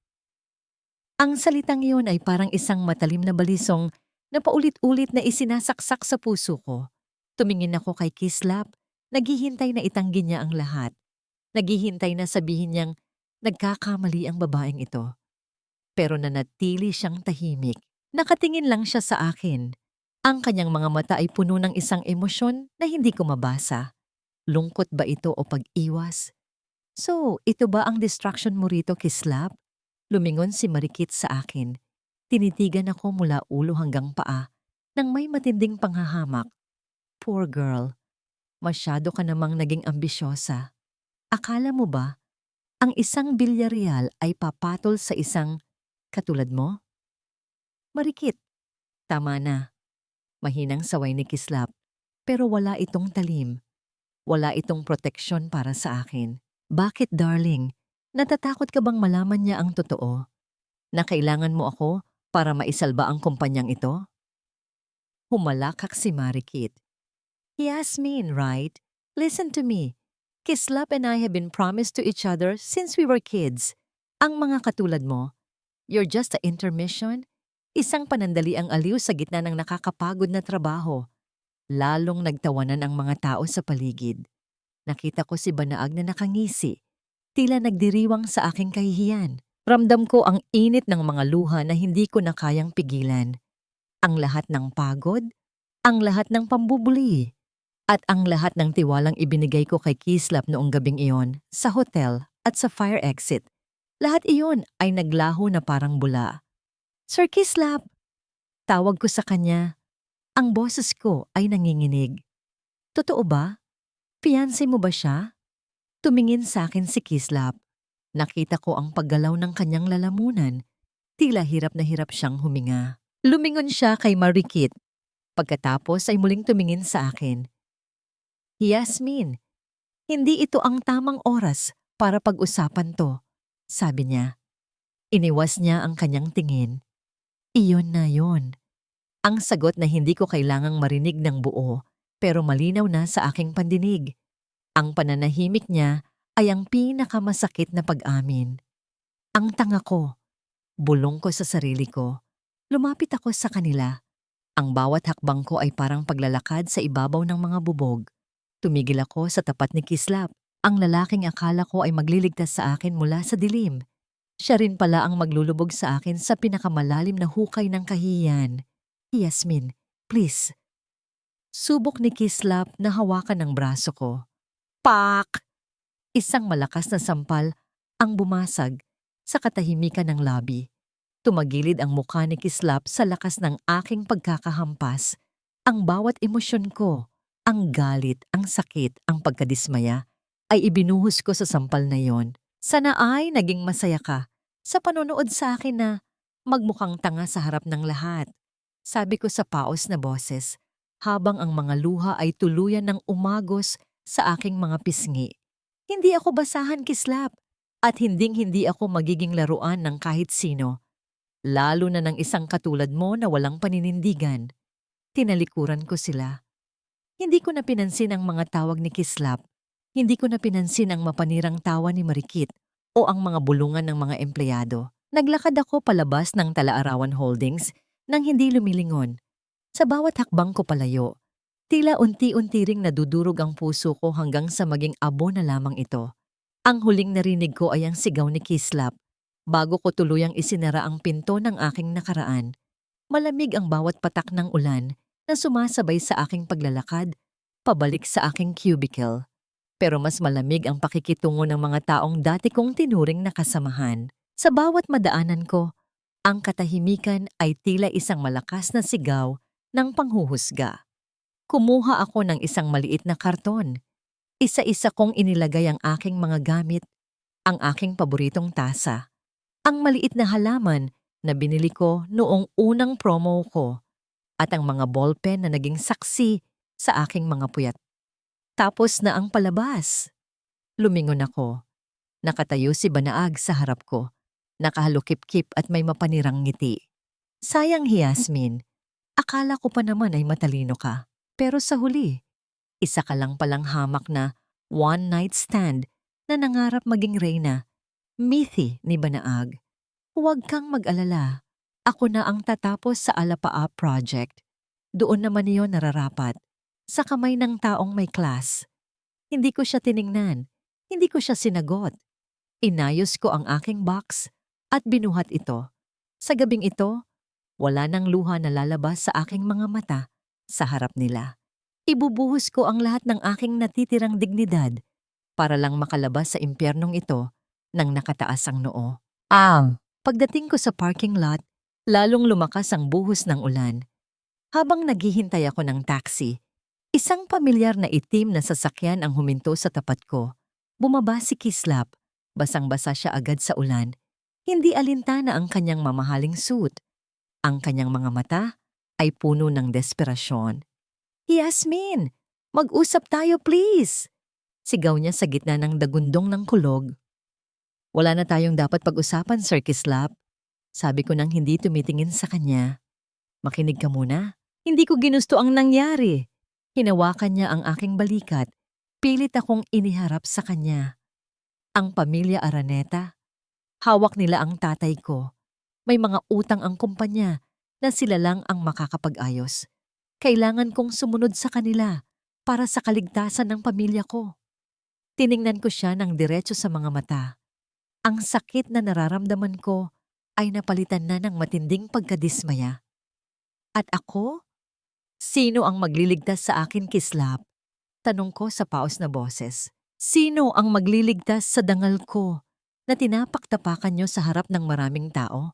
Ang salitang iyon ay parang isang matalim na balisong na paulit-ulit na isinasaksak sa puso ko. Tumingin ako kay Kislap, naghihintay na itanggi niya ang lahat. Naghihintay na sabihin niyang nagkakamali ang babaeng ito. Pero nanatili siyang tahimik. Nakatingin lang siya sa akin. Ang kanyang mga mata ay puno ng isang emosyon na hindi ko mabasa. Lungkot ba ito o pag-iwas? "So, ito ba ang distraction mo rito, Kislap?" Lumingon si Marikit sa akin. Tinitigan ako mula ulo hanggang paa nang may matinding panghahamak. "Poor girl, masyado ka namang naging ambisyosa. Akala mo ba, ang isang bilyarial ay papatol sa isang katulad mo?" "Marikit, tama na." Mahinang saway ni Kislap. pero wala itong talim. Wala itong proteksyon para sa akin. Bakit, darling? Natatakot ka bang malaman niya ang totoo? Na kailangan mo ako para maisalba ang kumpanyang ito? Humalakak si Marikit. Yasmin, right? Listen to me. Kislap and I have been promised to each other since we were kids. Ang mga katulad mo, you're just a intermission, isang panandali ang aliw sa gitna ng nakakapagod na trabaho. Lalong nagtawanan ang mga tao sa paligid. Nakita ko si Banaag na nakangisi, tila nagdiriwang sa aking kahihiyan. Ramdam ko ang init ng mga luha na hindi ko na kayang pigilan. Ang lahat ng pagod, ang lahat ng pambubuli, at ang lahat ng tiwalang ibinigay ko kay Kislap noong gabing iyon sa hotel at sa fire exit. Lahat iyon ay naglaho na parang bula. Sir Kislap! Tawag ko sa kanya. Ang boses ko ay nanginginig. Totoo ba? Fiancé mo ba siya? Tumingin sa akin si Kislap. Nakita ko ang paggalaw ng kanyang lalamunan. Tila hirap na hirap siyang huminga. Lumingon siya kay Marikit. Pagkatapos ay muling tumingin sa akin. Yasmin, hindi ito ang tamang oras para pag-usapan to, sabi niya. Iniwas niya ang kanyang tingin. Iyon na yon. Ang sagot na hindi ko kailangang marinig ng buo, pero malinaw na sa aking pandinig. Ang pananahimik niya ay ang pinakamasakit na pag-amin. Ang tanga ko. Bulong ko sa sarili ko. Lumapit ako sa kanila. Ang bawat hakbang ko ay parang paglalakad sa ibabaw ng mga bubog. Tumigil ako sa tapat ni Kislap. Ang lalaking akala ko ay magliligtas sa akin mula sa dilim. Siya rin pala ang maglulubog sa akin sa pinakamalalim na hukay ng kahihiyan. Yasmin, please. Subok ni Kislap na hawakan ang braso ko. Pak! Isang malakas na sampal ang bumasag sa katahimikan ng lobby. Tumagilid ang mukha ni Kislap sa lakas ng aking pagkakahampas. Ang bawat emosyon ko, ang galit, ang sakit, ang pagkadismaya, ay ibinuhos ko sa sampal na yon. Sana ay naging masaya ka sa panonood sa akin na magmukhang tanga sa harap ng lahat. Sabi ko sa paos na boses, habang ang mga luha ay tuluyan ng umagos sa aking mga pisngi. Hindi ako basahan, Kislap, at hinding-hindi ako magiging laruan ng kahit sino. Lalo na ng isang katulad mo na walang paninindigan. Tinalikuran ko sila. Hindi ko na pinansin ang mga tawag ni Kislap. Hindi ko na pinansin ang mapanirang tawa ni Marikit o ang mga bulungan ng mga empleyado. Naglakad ako palabas ng Talaarawan Holdings nang hindi lumilingon. Sa bawat hakbang ko palayo, tila unti-unti ring nadudurog ang puso ko hanggang sa maging abo na lamang ito. Ang huling narinig ko ay ang sigaw ni Kislap. Bago ko tuluyang isinara ang pinto ng aking nakaraan, malamig ang bawat patak ng ulan na sumasabay sa aking paglalakad, pabalik sa aking cubicle. Pero mas malamig ang pakikitungo ng mga taong dati kong tinuring na kasamahan. Sa bawat madaanan ko, ang katahimikan ay tila isang malakas na sigaw ng panghuhusga. Kumuha ako ng isang maliit na karton. Isa-isa kong inilagay ang aking mga gamit, ang aking paboritong tasa, ang maliit na halaman na binili ko noong unang promo ko, at ang mga ballpen na naging saksi sa aking mga puyat. Tapos na ang palabas. Lumingon ako. Nakatayo si Banaag sa harap ko. Nakahalukip-kip at may mapanirang ngiti. Sayang, Yasmin. Akala ko pa naman ay matalino ka. Pero sa huli, isa ka lang palang hamak na one-night stand na nangarap maging reyna. Mithi ni Banaag. Huwag kang mag-alala. Ako na ang tatapos sa Alapaa project. Doon naman iyon nararapat. Sa kamay ng taong may class. Hindi ko siya tiningnan. Hindi ko siya sinagot. Inayos ko ang aking box at binuhat ito. Sa gabing ito, wala nang luha na lalabas sa aking mga mata sa harap nila. Ibubuhos ko ang lahat ng aking natitirang dignidad para lang makalabas sa impyernong ito nang nakataas ang noo. Pagdating ko sa parking lot, lalong lumakas ang buhos ng ulan. Habang naghihintay ako ng taxi, isang pamilyar na itim na sasakyan ang huminto sa tapat ko. Bumaba si Kislap. Basang-basa siya agad sa ulan. Hindi alintana ang kanyang mamahaling suit. Ang kanyang mga mata ay puno ng desperasyon. Yasmin, mag-usap tayo please! Sigaw niya sa gitna ng dagundong ng kulog. Wala na tayong dapat pag-usapan, Sir Kislap. Sabi ko nang hindi tumitingin sa kanya. Makinig ka muna. Hindi ko ginusto ang nangyari. Hinawakan niya ang aking balikat. Pilit akong iniharap sa kanya. Ang pamilya Araneta. Hawak nila ang tatay ko. May mga utang ang kumpanya na sila lang ang makakapag-ayos. Kailangan kong sumunod sa kanila para sa kaligtasan ng pamilya ko. Tiningnan ko siya ng diretso sa mga mata. Ang sakit na nararamdaman ko ay napalitan na ng matinding pagkadismaya. At ako? Sino ang magliligtas sa akin, Kislap? Tanong ko sa paos na boses. Sino ang magliligtas sa dangal ko na tinapaktapakan niyo sa harap ng maraming tao?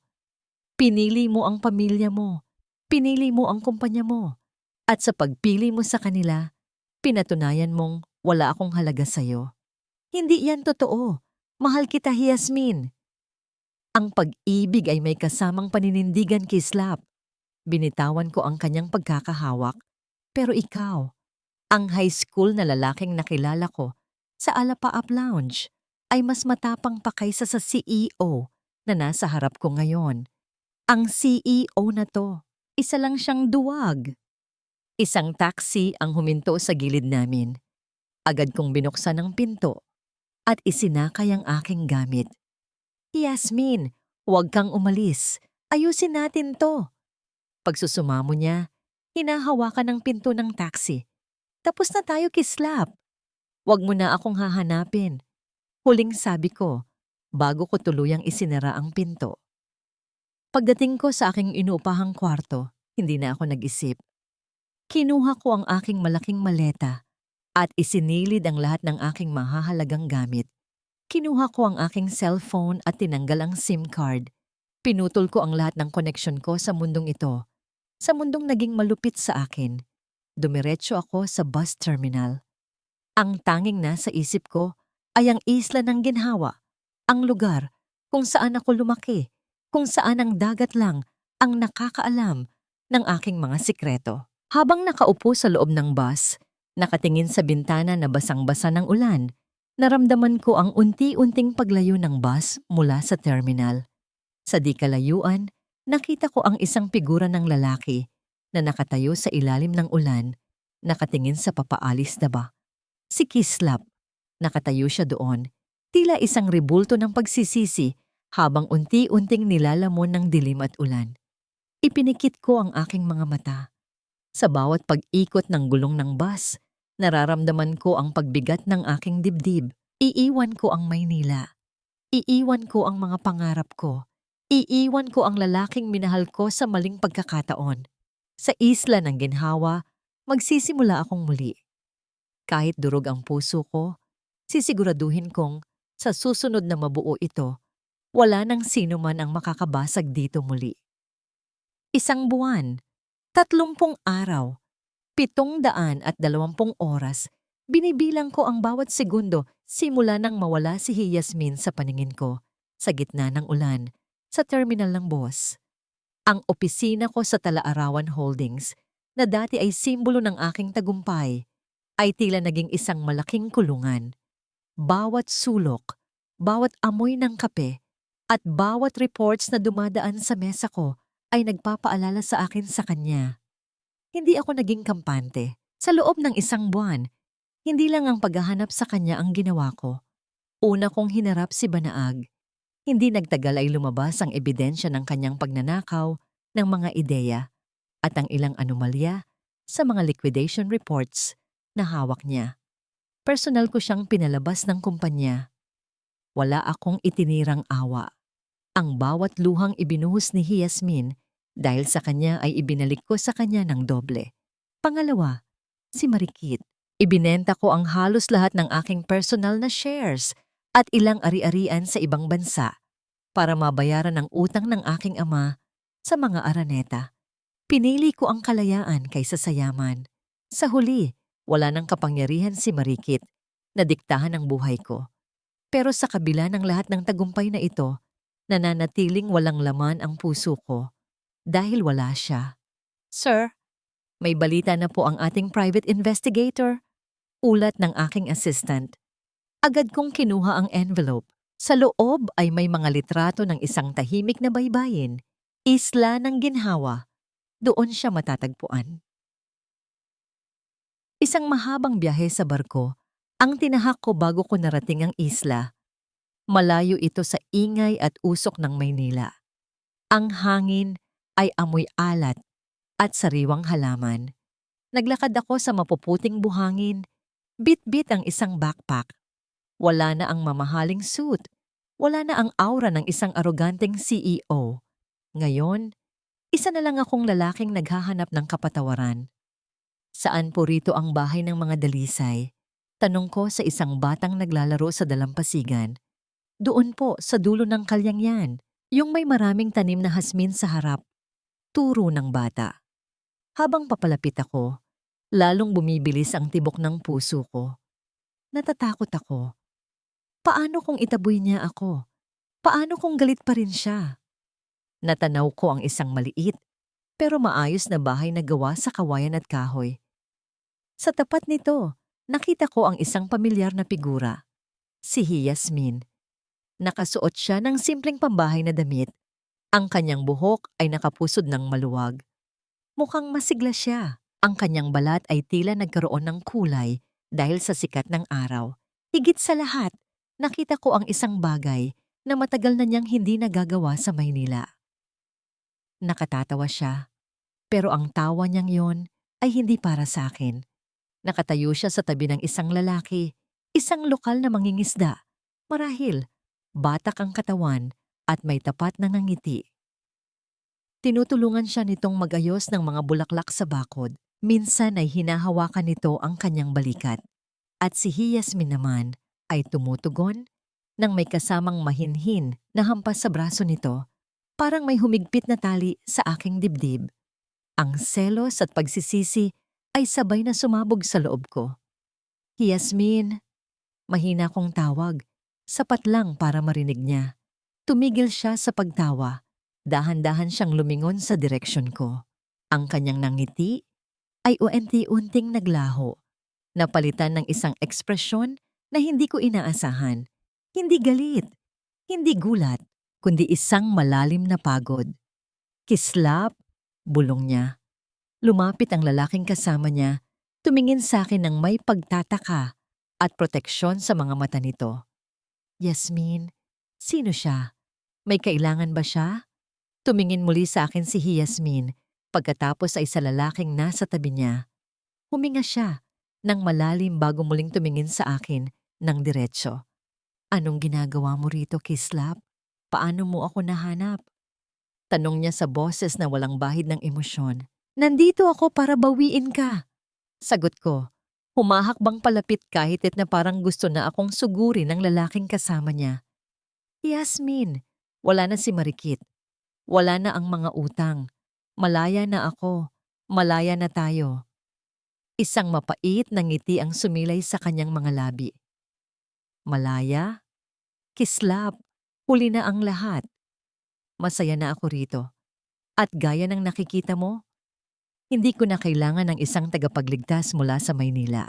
Pinili mo ang pamilya mo. Pinili mo ang kumpanya mo. At sa pagpili mo sa kanila, pinatunayan mong wala akong halaga sa'yo. Hindi yan totoo. Mahal kita, Yasmin. Ang pag-ibig ay may kasamang paninindigan, Kislap. Binitawan ko ang kanyang pagkakahawak. Pero ikaw, ang high school na lalaking nakilala ko sa Alapaap Lounge ay mas matapang pa kaysa sa CEO na nasa harap ko ngayon. Ang CEO na to, isa lang siyang duwag. Isang taxi ang huminto sa gilid namin. Agad kong binuksan ang pinto at isinakay ang aking gamit. Yasmin, huwag kang umalis. Ayusin natin to. Pagsusumamo niya, hinahawakan ang pinto ng taxi. Tapos na tayo, Kislap. Huwag mo na akong hahanapin. Huling sabi ko, bago ko tuluyang isinara ang pinto. Pagdating ko sa aking inuupahang kwarto, hindi na ako nag-isip. Kinuha ko ang aking malaking maleta at isinilid ang lahat ng aking mahahalagang gamit. Kinuha ko ang aking cellphone at tinanggal ang SIM card. Pinutol ko ang lahat ng koneksyon ko sa mundong ito. Sa mundong naging malupit sa akin, dumiretso ako sa bus terminal. Ang tanging nasa isip ko ay ang isla ng ginhawa, ang lugar kung saan ako lumaki, kung saan ang dagat lang ang nakakaalam ng aking mga sikreto. Habang nakaupo sa loob ng bus, nakatingin sa bintana na basang-basa ng ulan, naramdaman ko ang unti-unting paglayo ng bus mula sa terminal. Sa di kalayuan, nakita ko ang isang figura ng lalaki na nakatayo sa ilalim ng ulan, nakatingin sa papaalis na ba. Si Kislap, nakatayo siya doon, tila isang rebulto ng pagsisisi habang unti-unting nilalamon ng dilim at ulan. Ipinikit ko ang aking mga mata. Sa bawat pag-ikot ng gulong ng bus, nararamdaman ko ang pagbigat ng aking dibdib. Iiwan ko ang Maynila. Iiwan ko ang mga pangarap ko. Iiwan ko ang lalaking minahal ko sa maling pagkakataon. Sa isla ng ginhawa, magsisimula akong muli. Kahit durog ang puso ko, sisiguraduhin kong sa susunod na mabuo ito, wala nang sino man ang makakabasag dito muli. 1 buwan, 30 araw, 720 oras, binibilang ko ang bawat segundo simula nang mawala si Yasmin sa paningin ko, sa gitna ng ulan, sa terminal ng bus. Ang opisina ko sa Talaarawan Holdings, na dati ay simbolo ng aking tagumpay, ay tila naging isang malaking kulungan. Bawat sulok, bawat amoy ng kape, at bawat reports na dumadaan sa mesa ko ay nagpapaalala sa akin sa kanya. Hindi ako naging kampante. Sa loob ng 1 buwan, hindi lang ang paghahanap sa kanya ang ginawa ko. Una kong hinarap si Banaag. Hindi nagtagal ay lumabas ang ebidensya ng kanyang pagnanakaw ng mga ideya at ang ilang anomalya sa mga liquidation reports na hawak niya. Personal ko siyang pinalabas ng kumpanya. Wala akong itinirang awa. Ang bawat luhang ibinuhos ni Yasmin dahil sa kanya ay ibinalik ko sa kanya ng doble. Pangalawa, si Marikit. Ibinenta ko ang halos lahat ng aking personal na shares at ilang ari-arian sa ibang bansa para mabayaran ang utang ng aking ama sa mga Araneta. Pinili ko ang kalayaan kaysa sa yaman. Sa huli, wala nang kapangyarihan si Marikit na diktahan ang buhay ko. Pero sa kabila ng lahat ng tagumpay na ito, nananatiling walang laman ang puso ko dahil wala siya. Sir, May balita na po ang ating private investigator. Ulat ng aking assistant. Agad kong kinuha ang envelope. Sa loob ay may mga litrato ng isang tahimik na baybayin, isla ng ginhawa. Doon siya matatagpuan. Isang mahabang biyahe sa barko ang tinahak ko bago ko narating ang isla. Malayo ito sa ingay at usok ng Maynila. Ang hangin ay amoy alat at sariwang halaman. Naglakad ako sa mapuputing buhangin, bit-bit ang isang backpack. Wala na ang mamahaling suit. Wala na ang aura ng isang aroganteng CEO. Ngayon, isa na lang akong lalaking naghahanap ng kapatawaran. Saan po rito ang bahay ng mga dalisay? Tanong ko sa isang batang naglalaro sa dalampasigan. Doon po, sa dulo ng kalyang yan. Yung may maraming tanim na hasmin sa harap. Turo ng bata. Habang papalapit ako, lalong bumibilis ang tibok ng puso ko. Natatakot ako. Paano kung itaboy niya ako? Paano kung galit pa rin siya? Natanaw ko ang isang maliit, pero maayos na bahay na gawa sa kawayan at kahoy. Sa tapat nito, nakita ko ang isang pamilyar na figura. Si Yasmin. Nakasuot siya ng simpleng pambahay na damit. Ang kanyang buhok ay nakapusod ng maluwag. Mukhang masigla siya. Ang kanyang balat ay tila nagkaroon ng kulay dahil sa sikat ng araw. Higit sa lahat, nakita ko ang isang bagay na matagal na niyang hindi nagagawa sa Maynila. Nakatatawa siya, pero ang tawa niyang yon ay hindi para sa akin. Nakatayo siya sa tabi ng isang lalaki, isang lokal na mangingisda. Marahil, batak ang katawan at may tapat na ngiti. Tinutulungan siya nitong magayos ng mga bulaklak sa bakod. Minsan ay hinahawakan nito ang kanyang balikat. At si Yasmin naman ay tumutugon nang may kasamang mahinhin na hampas sa braso nito. Parang may humigpit na tali sa aking dibdib. Ang selos at pagsisisi ay sabay na sumabog sa loob ko. Yasmin, mahina kong tawag. Sapat lang para marinig niya. Tumigil siya sa pagtawa. Dahan-dahan siyang lumingon sa direksyon ko. Ang kanyang nangiti ay unti-unting naglaho. Napalitan ng isang ekspresyon na hindi ko inaasahan. Hindi galit, hindi gulat, kundi isang malalim na pagod. Kislap, bulong niya. Lumapit ang lalaking kasama niya, tumingin sa akin ng may pagtataka at proteksyon sa mga mata nito. Yasmin, sino siya? May kailangan ba siya? Tumingin muli sa akin si Yasmin, pagkatapos ay sa lalaking nasa tabi niya. Huminga siya nang malalim bago muling tumingin sa akin ng diretso. Anong ginagawa mo rito, Kislap? Paano mo ako nahanap? Tanong niya sa boses na walang bahid ng emosyon. Nandito ako para bawiin ka. Sagot ko, humahakbang palapit kahit na parang gusto na akong sugurin ng lalaking kasama niya. Yasmin, wala na si Marikit. Wala na ang mga utang. Malaya na ako. Malaya na tayo. Isang mapait na ngiti ang sumilay sa kanyang mga labi. Malaya? Kislap, huli na ang lahat. Masaya na ako rito. At gaya ng nakikita mo, hindi ko na kailangan ng isang tagapagligtas mula sa Maynila.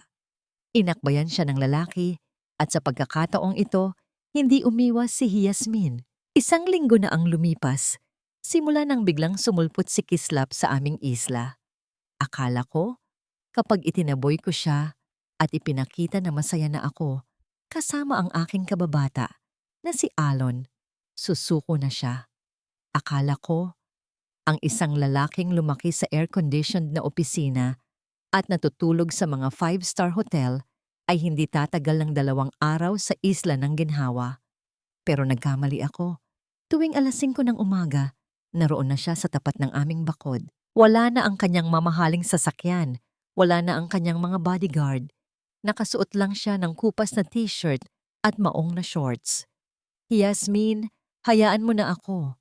Inakbayan siya ng lalaki at sa pagkakataong ito, hindi umiwas si Yasmin. 1 linggo na ang lumipas, simula nang biglang sumulpot si Kislap sa aming isla. Akala ko, kapag itinaboy ko siya at ipinakita na masaya na ako, kasama ang aking kababata na si Alon, susuko na siya. Akala ko, ang isang lalaking lumaki sa air-conditioned na opisina at natutulog sa mga 5-star hotel ay hindi tatagal ng 2 araw sa isla ng ginhawa. Pero nagkamali ako. Tuwing 5:00 ng umaga, naroon na siya sa tapat ng aming bakod. Wala na ang kanyang mamahaling sasakyan. Wala na ang kanyang mga bodyguard. Nakasuot lang siya ng kupas na t-shirt at maong na shorts. Yasmin, hayaan mo na ako.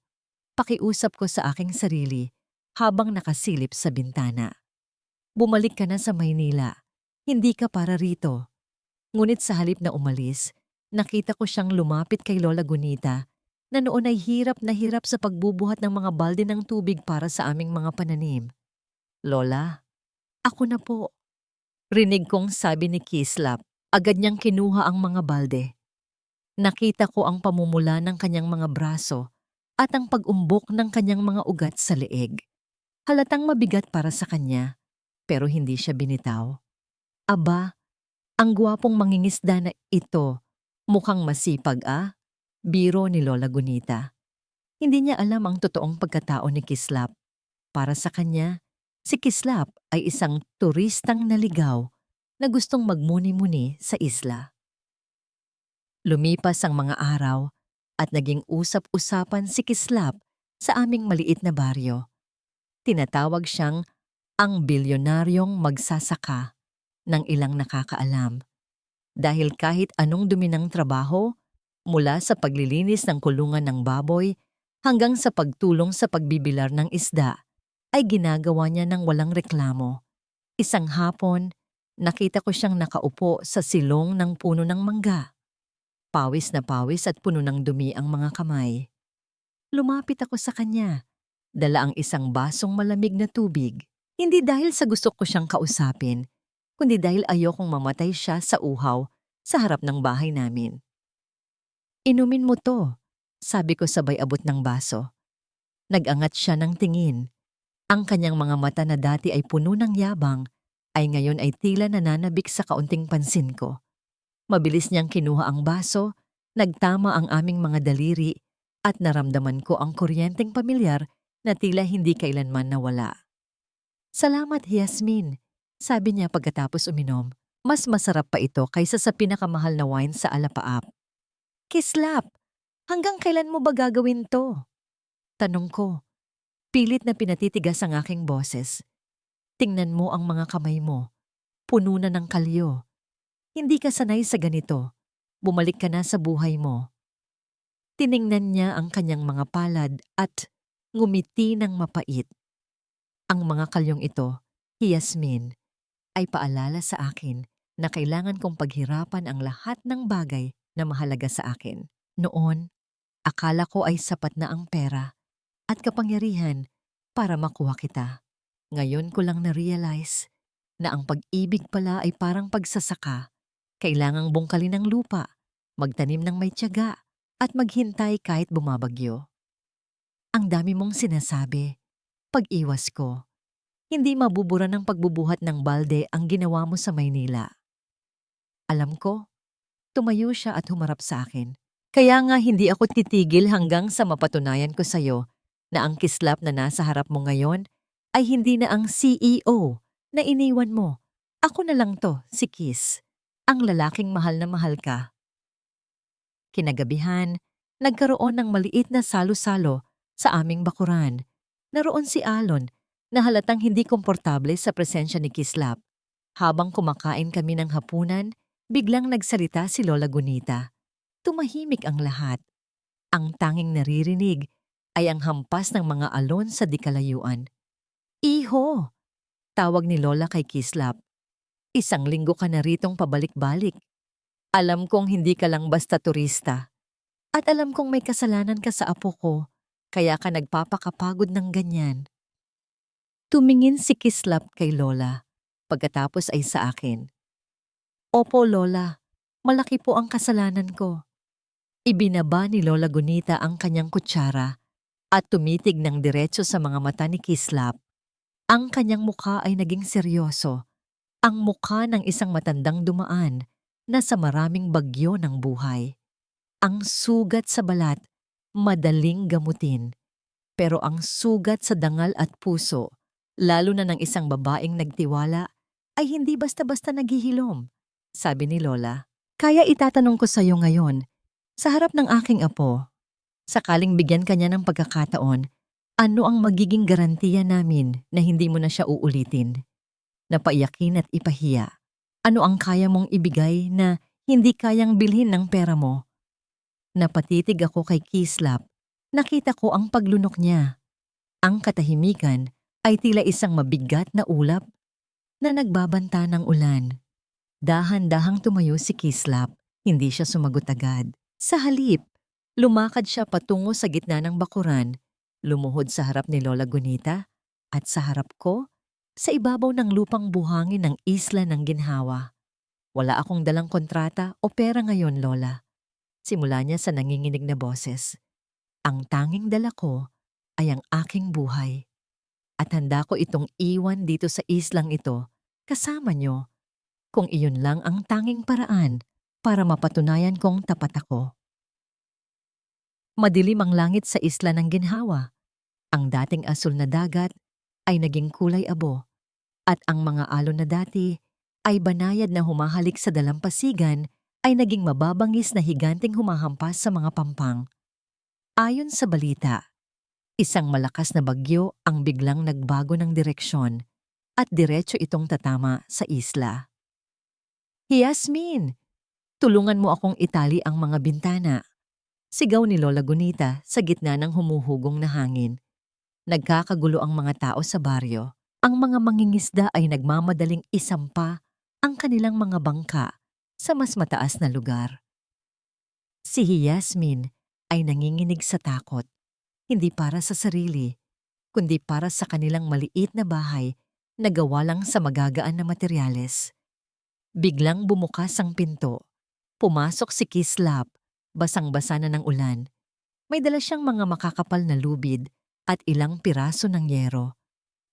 Pakiusap ko sa aking sarili habang nakasilip sa bintana. Bumalik ka na sa Maynila. Hindi ka para rito. Ngunit sa halip na umalis, nakita ko siyang lumapit kay Lola Gunita na noon ay hirap na hirap sa pagbubuhat ng mga balde ng tubig para sa aming mga pananim. Lola, Ako na po. Rinig kong sabi ni Kislap. Agad niyang kinuha ang mga balde. Nakita ko ang pamumula ng kanyang mga braso at ang pag-umbok ng kanyang mga ugat sa leeg. Halatang mabigat para sa kanya, pero hindi siya binitaw. Aba, ang gwapong mangingisda na ito, mukhang masipag biro ni Lola Gunita. Hindi niya alam ang totoong pagkatao ni Kislap. Para sa kanya, si Kislap ay isang turistang naligaw na gustong magmuni-muni sa isla. Lumipas ang mga araw at naging usap-usapan si Kislap sa aming maliit na baryo. Tinatawag siyang ang bilyonaryong magsasaka ng ilang nakakaalam. Dahil kahit anong dumi ng trabaho, mula sa paglilinis ng kulungan ng baboy hanggang sa pagtulong sa pagbibilar ng isda, ay ginagawa niya ng walang reklamo. Isang hapon, nakita ko siyang nakaupo sa silong ng puno ng mangga. Pawis na pawis at puno ng dumi ang mga kamay. Lumapit ako sa kanya. Dala ang isang basong malamig na tubig. Hindi dahil sa gusto ko siyang kausapin, kundi dahil ayokong mamatay siya sa uhaw sa harap ng bahay namin. Inumin mo to, sabi ko sabay abot ng baso. Nag-angat siya ng tingin. Ang kanyang mga mata na dati ay puno ng yabang, ay ngayon ay tila nananabik sa kaunting pansin ko. Mabilis niyang kinuha ang baso, nagtama ang aming mga daliri, at naramdaman ko ang kuryenteng pamilyar na tila hindi kailanman nawala. Salamat, Yasmin, sabi niya pagkatapos uminom. Mas masarap pa ito kaysa sa pinakamahal na wine sa Alapaap. Kislap, hanggang kailan mo ba gagawin to? Tanong ko. Pilit na pinatitigas ang aking boses. Tingnan mo ang mga kamay mo. Puno na ng kalyo. Hindi ka sanay sa ganito. Bumalik ka na sa buhay mo. Tiningnan niya ang kanyang mga palad at ngumiti ng mapait. Ang mga kalyong ito, Yasmin, ay paalala sa akin na kailangan kong paghirapan ang lahat ng bagay na mahalaga sa akin. Noon, akala ko ay sapat na ang pera at kapangyarihan para makuha kita. Ngayon ko lang na-realize na ang pag-ibig pala ay parang pagsasaka. Kailangang bungkalin ang lupa, magtanim ng may tiyaga, at maghintay kahit bumabagyo. Ang dami mong sinasabi. Pag-iwas ko. Hindi mabubura ng pagbubuhat ng balde ang ginawa mo sa Maynila. Alam ko, tumayo siya at humarap sa akin. Kaya nga hindi ako titigil hanggang sa mapatunayan ko sa'yo na ang Kislap na nasa harap mo ngayon ay hindi na ang CEO na iniwan mo. Ako na lang to, si Kis, ang lalaking mahal na mahal ka. Kinagabihan, nagkaroon ng maliit na salo-salo sa aming bakuran. Naroon si Alon na halatang hindi komportable sa presensya ni Kislap. Habang kumakain kami ng hapunan, biglang nagsalita si Lola Gunita. Tumahimik ang lahat. Ang tanging naririnig ay ang hampas ng mga alon sa dikalayuan. Iho! Tawag ni Lola kay Kislap. Isang linggo ka na ritong pabalik-balik. Alam kong hindi ka lang basta turista. At alam kong may kasalanan ka sa apo ko, kaya ka nagpapakapagod ng ganyan. Tumingin si Kislap kay Lola, pagkatapos ay sa akin. Opo, Lola, malaki po ang kasalanan ko. Ibinaba ni Lola Gunita ang kanyang kutsara at tumitig ng diretso sa mga mata ni Kislap. Ang kanyang mukha ay naging seryoso, ang mukha ng isang matandang dumaan na sa maraming bagyo ng buhay. Ang sugat sa balat, madaling gamutin. Pero ang sugat sa dangal at puso, lalo na ng isang babaeng nagtiwala, ay hindi basta-basta naghihilom, sabi ni Lola. Kaya itatanong ko sa iyo ngayon, sa harap ng aking apo, sakaling bigyan ka niya ng pagkakataon, ano ang magiging garantiya namin na hindi mo na siya uulitin? Napaiyakin at ipahiya. Ano ang kaya mong ibigay na hindi kayang bilhin ng pera mo? Napatitig ako kay Kislap. Nakita ko ang paglunok niya. Ang katahimikan ay tila isang mabigat na ulap na nagbabanta ng ulan. Dahan-dahang tumayo si Kislap. Hindi siya sumagot agad. Sa halip, lumakad siya patungo sa gitna ng bakuran, lumuhod sa harap ni Lola Gunita, at sa harap ko, sa ibabaw ng lupang buhangin ng isla ng ginhawa. Wala akong dalang kontrata o pera ngayon, Lola. Simula niya sa nanginginig na boses. Ang tanging dala ko ay ang aking buhay. At handa ko itong iwan dito sa islang ito, kasama niyo, kung iyon lang ang tanging paraan para mapatunayan kong tapat ako. Madilim ang langit sa isla ng ginhawa. Ang dating asul na dagat ay naging kulay abo at ang mga alon na dati ay banayad na humahalik sa dalampasigan ay naging mababangis na higanting humahampas sa mga pampang. Ayon sa balita, isang malakas na bagyo ang biglang nagbago ng direksyon at diretso itong tatama sa isla. Yasmin, tulungan mo akong itali ang mga bintana. Sigaw ni Lola Gunita sa gitna ng humuhugong na hangin. Nagkakagulo ang mga tao sa baryo. Ang mga mangingisda ay nagmamadaling isampa ang kanilang mga bangka sa mas mataas na lugar. Si Yasmin ay nanginginig sa takot, hindi para sa sarili, kundi para sa kanilang maliit na bahay na gawa lang sa magagaan na materyales. Biglang bumukas ang pinto. Pumasok si Kislap, basang-basa na ng ulan. May dala siyang mga makakapal na lubid at ilang piraso ng yero.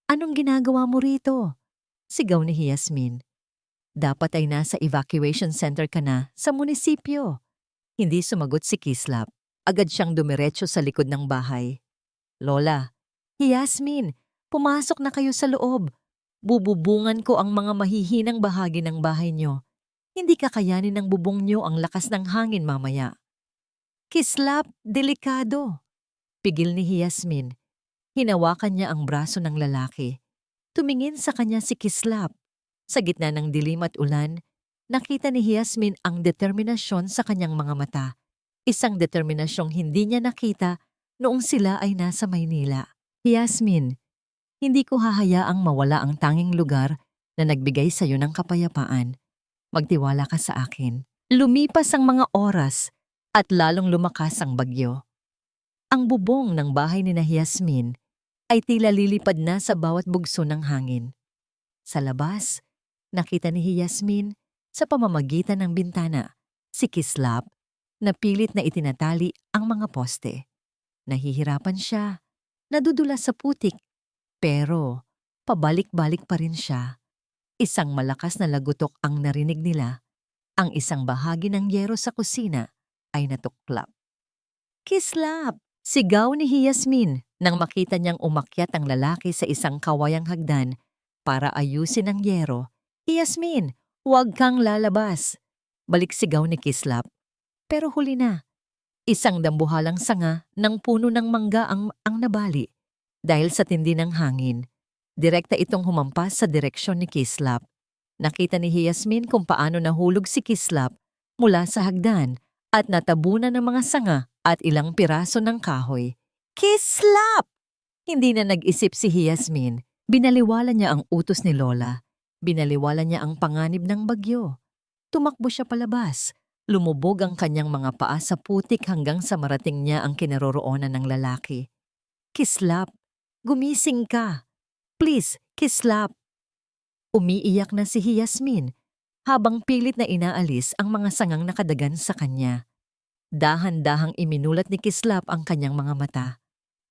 Anong ginagawa mo rito? Sigaw ni Yasmin. Dapat ay nasa evacuation center ka na sa munisipyo. Hindi sumagot si Kislap. Agad siyang dumiretso sa likod ng bahay. Lola, Yasmin, pumasok na kayo sa loob. Bububungan ko ang mga mahihinang bahagi ng bahay niyo. Hindi kakayanin ng bubong niyo ang lakas ng hangin mamaya. Kislap, delikado. Pigil ni Yasmin. Hinawakan niya ang braso ng lalaki. Tumingin sa kanya si Kislap. Sa gitna ng dilim at ulan, nakita ni Yasmin ang determinasyon sa kanyang mga mata. Isang determinasyong hindi niya nakita noong sila ay nasa Maynila. Yasmin, hindi ko hahayaang mawala ang tanging lugar na nagbigay sa iyo ng kapayapaan. Magtiwala ka sa akin. Lumipas ang mga oras at lalong lumakas ang bagyo. Ang bubong ng bahay ni Yasmin ay tila lilipad na sa bawat bugso ng hangin. Sa labas, nakita ni Yasmin sa pamamagitan ng bintana si Kislap na pilit na itinatali ang mga poste. Nahihirapan siya, nadudulas sa putik, pero pabalik-balik pa rin siya. Isang malakas na lagutok ang narinig nila. Ang isang bahagi ng yero sa kusina ay natuklap. Kislap! Sigaw ni Yasmin nang makita niyang umakyat ang lalaki sa isang kawayang hagdan para ayusin ang yero. Yasmin, huwag kang lalabas! Balik sigaw ni Kislap. Pero huli na. Isang dambuhalang sanga ng puno ng mangga ang nabali dahil sa tindi ng hangin. Direkta itong humampas sa direksyon ni Kislap. Nakita ni Yasmin kung paano nahulog si Kislap mula sa hagdan at natabunan ng mga sanga at ilang piraso ng kahoy. Kislap! Hindi na nag-isip si Yasmin. Binaliwala niya ang utos ni Lola. Binaliwala niya ang panganib ng bagyo. Tumakbo siya palabas. Lumubog ang kanyang mga paa sa putik hanggang sa marating niya ang kinaroroonan ng lalaki. Kislap! Gumising ka! Please, Kislap! Umiiyak na si Yasmin habang pilit na inaalis ang mga sangang nakadagan sa kanya. Dahan-dahang iminulat ni Kislap ang kanyang mga mata.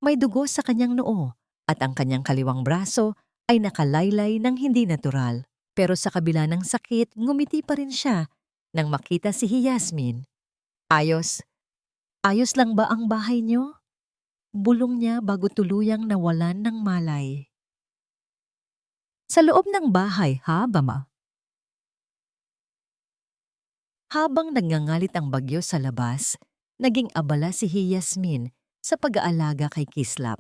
May dugo sa kanyang noo at ang kanyang kaliwang braso ay nakalaylay ng hindi natural. Pero sa kabila ng sakit, ngumiti pa rin siya nang makita si Yasmin. Ayos lang ba ang bahay niyo? Bulong niya bago tuluyang nawalan ng malay. Sa loob ng bahay, ha, Bama? Habang nagngangalit ang bagyo sa labas, naging abala si Yasmin sa pag-aalaga kay Kislap.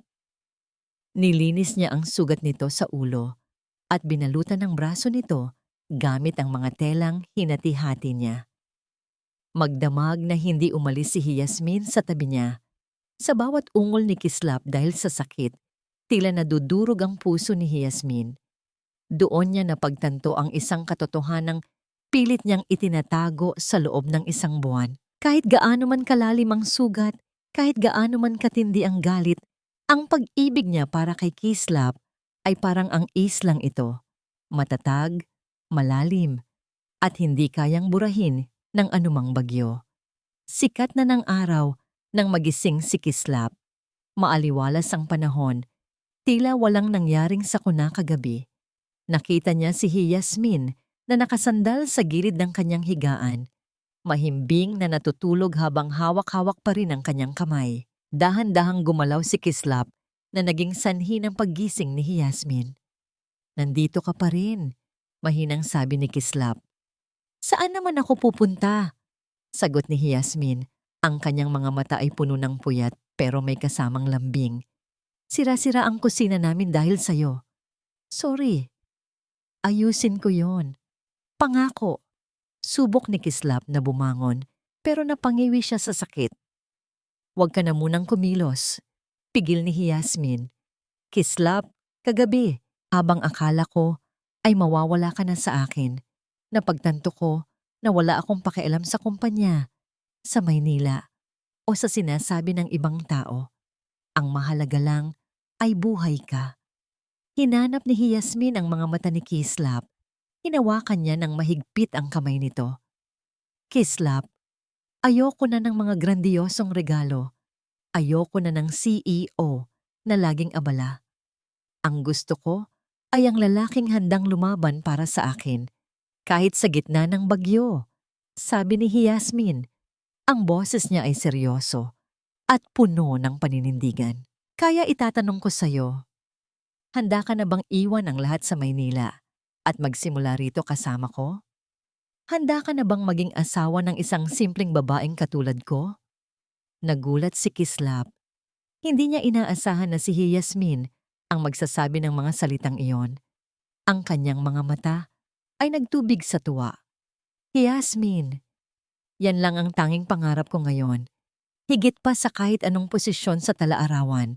Nilinis niya ang sugat nito sa ulo at binalutan ng braso nito gamit ang mga telang hinati-hati niya. Magdamag na hindi umalis si Yasmin sa tabi niya. Sa bawat ungol ni Kislap dahil sa sakit, tila nadudurog ang puso ni Yasmin. Doon niya napagtanto ang isang katotohanang pilit niyang itinatago sa loob ng isang buwan. Kahit gaano man kalalim ang sugat, kahit gaano man katindi ang galit, ang pag-ibig niya para kay Kislap ay parang ang islang ito, matatag, malalim, at hindi kayang burahin ng anumang bagyo. Sikat na ng araw nang magising si Kislap. Maaliwalas ang panahon, tila walang nangyaring sakuna kagabi. Nakita niya si Yasmin na nakasandal sa gilid ng kanyang higaan, mahimbing na natutulog habang hawak-hawak pa rin ang kanyang kamay. Dahan-dahang gumalaw si Kislap na naging sanhi ng paggising ni Yasmin. "Nandito ka pa rin," mahinang sabi ni Kislap. "Saan naman ako pupunta?" Sagot ni Yasmin. Ang kanyang mga mata ay puno ng puyat pero may kasamang lambing. "Sira-sira ang kusina namin dahil sa'yo." "Sorry, ayusin ko yon. Pangako." Subok ni Kislap na bumangon pero napangiwi siya sa sakit. "Huwag ka na munang kumilos." Pigil ni Yasmin. "Kislap, kagabi, habang akala ko ay mawawala ka na sa akin, napagtanto ko na wala akong pakialam sa kumpanya, sa Maynila, o sa sinasabi ng ibang tao. Ang mahalaga lang ay buhay ka." Hinanap ni Yasmin ang mga mata ni Kislap. Hinawakan niya ng mahigpit ang kamay nito. "Kislap, ayoko na ng mga grandiyosong regalo. Ayoko na ng CEO na laging abala. Ang gusto ko ay ang lalaking handang lumaban para sa akin, kahit sa gitna ng bagyo." Sabi ni Yasmin. Ang boses niya ay seryoso at puno ng paninindigan. "Kaya itatanong ko sa'yo, handa ka na bang iwan ang lahat sa Maynila at magsimula rito kasama ko? Handa ka na bang maging asawa ng isang simpleng babaeng katulad ko?" Nagulat si Kislap. Hindi niya inaasahan na si Yasmin ang magsasabi ng mga salitang iyon. Ang kanyang mga mata ay nagtubig sa tuwa. "Yasmin, yan lang ang tanging pangarap ko ngayon. Higit pa sa kahit anong posisyon sa talaarawan."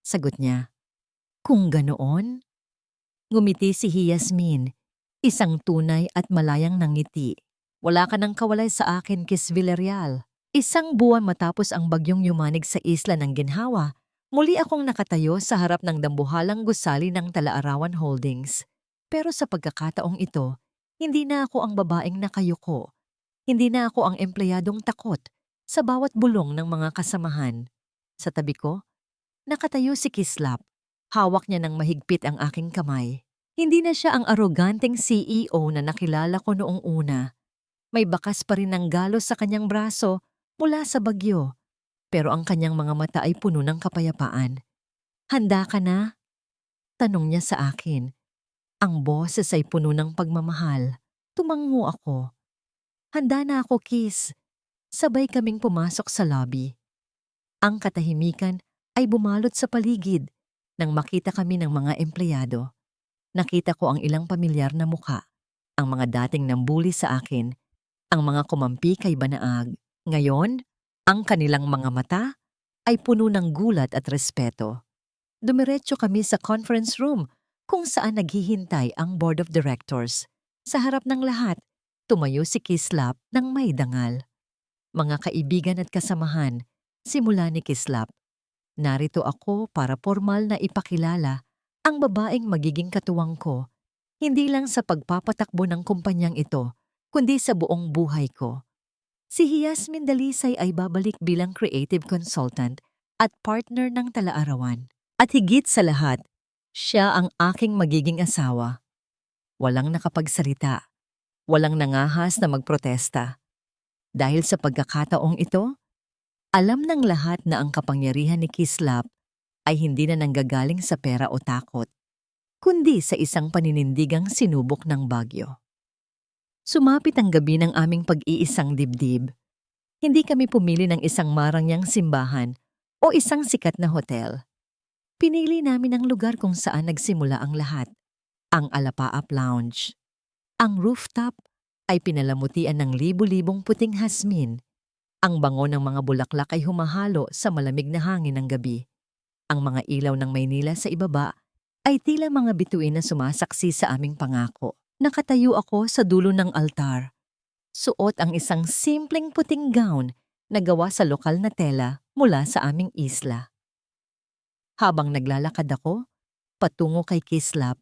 Sagot niya. "Kung ganoon?" Ngumiti si Yasmin, isang tunay at malayang nangiti. "Wala ka nang kawalay sa akin, Kiss Villarreal. Isang buwan matapos ang bagyong yumanig sa isla ng Ginhawa, muli akong nakatayo sa harap ng dambuhalang gusali ng Talaarawan Holdings. Pero sa pagkakataong ito, hindi na ako ang babaeng nakayuko. Hindi na ako ang empleyadong takot sa bawat bulong ng mga kasamahan. Sa tabi ko, nakatayo si Kislap. Hawak niya ng mahigpit ang aking kamay. Hindi na siya ang aroganteng CEO na nakilala ko noong una. May bakas pa rin ng galos sa kanyang braso mula sa bagyo, pero ang kanyang mga mata ay puno ng kapayapaan. "Handa ka na?" Tanong niya sa akin. Ang boses ay puno ng pagmamahal. Tumango ako. "Handa na ako, Kiss." Sabay kaming pumasok sa lobby. Ang katahimikan ay bumalot sa paligid nang makita kami ng mga empleyado. Nakita ko ang ilang pamilyar na muka, ang mga dating nambuli sa akin, ang mga kumampi kay Banaag. Ngayon, ang kanilang mga mata ay puno ng gulat at respeto. Dumiretso kami sa conference room kung saan naghihintay ang board of directors. Sa harap ng lahat, tumayo si Kislap ng may dangal. "Mga kaibigan at kasamahan," simula ni Kislap, "narito ako para formal na ipakilala ang babaeng magiging katuwang ko, hindi lang sa pagpapatakbo ng kumpanyang ito, kundi sa buong buhay ko. Si Yasmin Dalisay ay babalik bilang creative consultant at partner ng Talaarawan. At higit sa lahat, siya ang aking magiging asawa." Walang nakapagsalita, walang nangahas na magprotesta. Dahil sa pagkakataong ito, alam ng lahat na ang kapangyarihan ni Kislap ay hindi na nanggagaling sa pera o takot, kundi sa isang paninindigang sinubok ng bagyo. Sumapit ang gabi ng aming pag-iisang dibdib. Hindi kami pumili ng isang marangyang simbahan o isang sikat na hotel. Pinili namin ang lugar kung saan nagsimula ang lahat, ang Alapaap Lounge. Ang rooftop ay pinalamutian ng libu-libong puting hasmin. Ang bango ng mga bulaklak ay humahalo sa malamig na hangin ng gabi. Ang mga ilaw ng Maynila sa ibaba ay tila mga bituin na sumasaksi sa aming pangako. Nakatayo ako sa dulo ng altar. Suot ang isang simpleng puting gown na gawa sa lokal na tela mula sa aming isla. Habang naglalakad ako, patungo kay Kislap,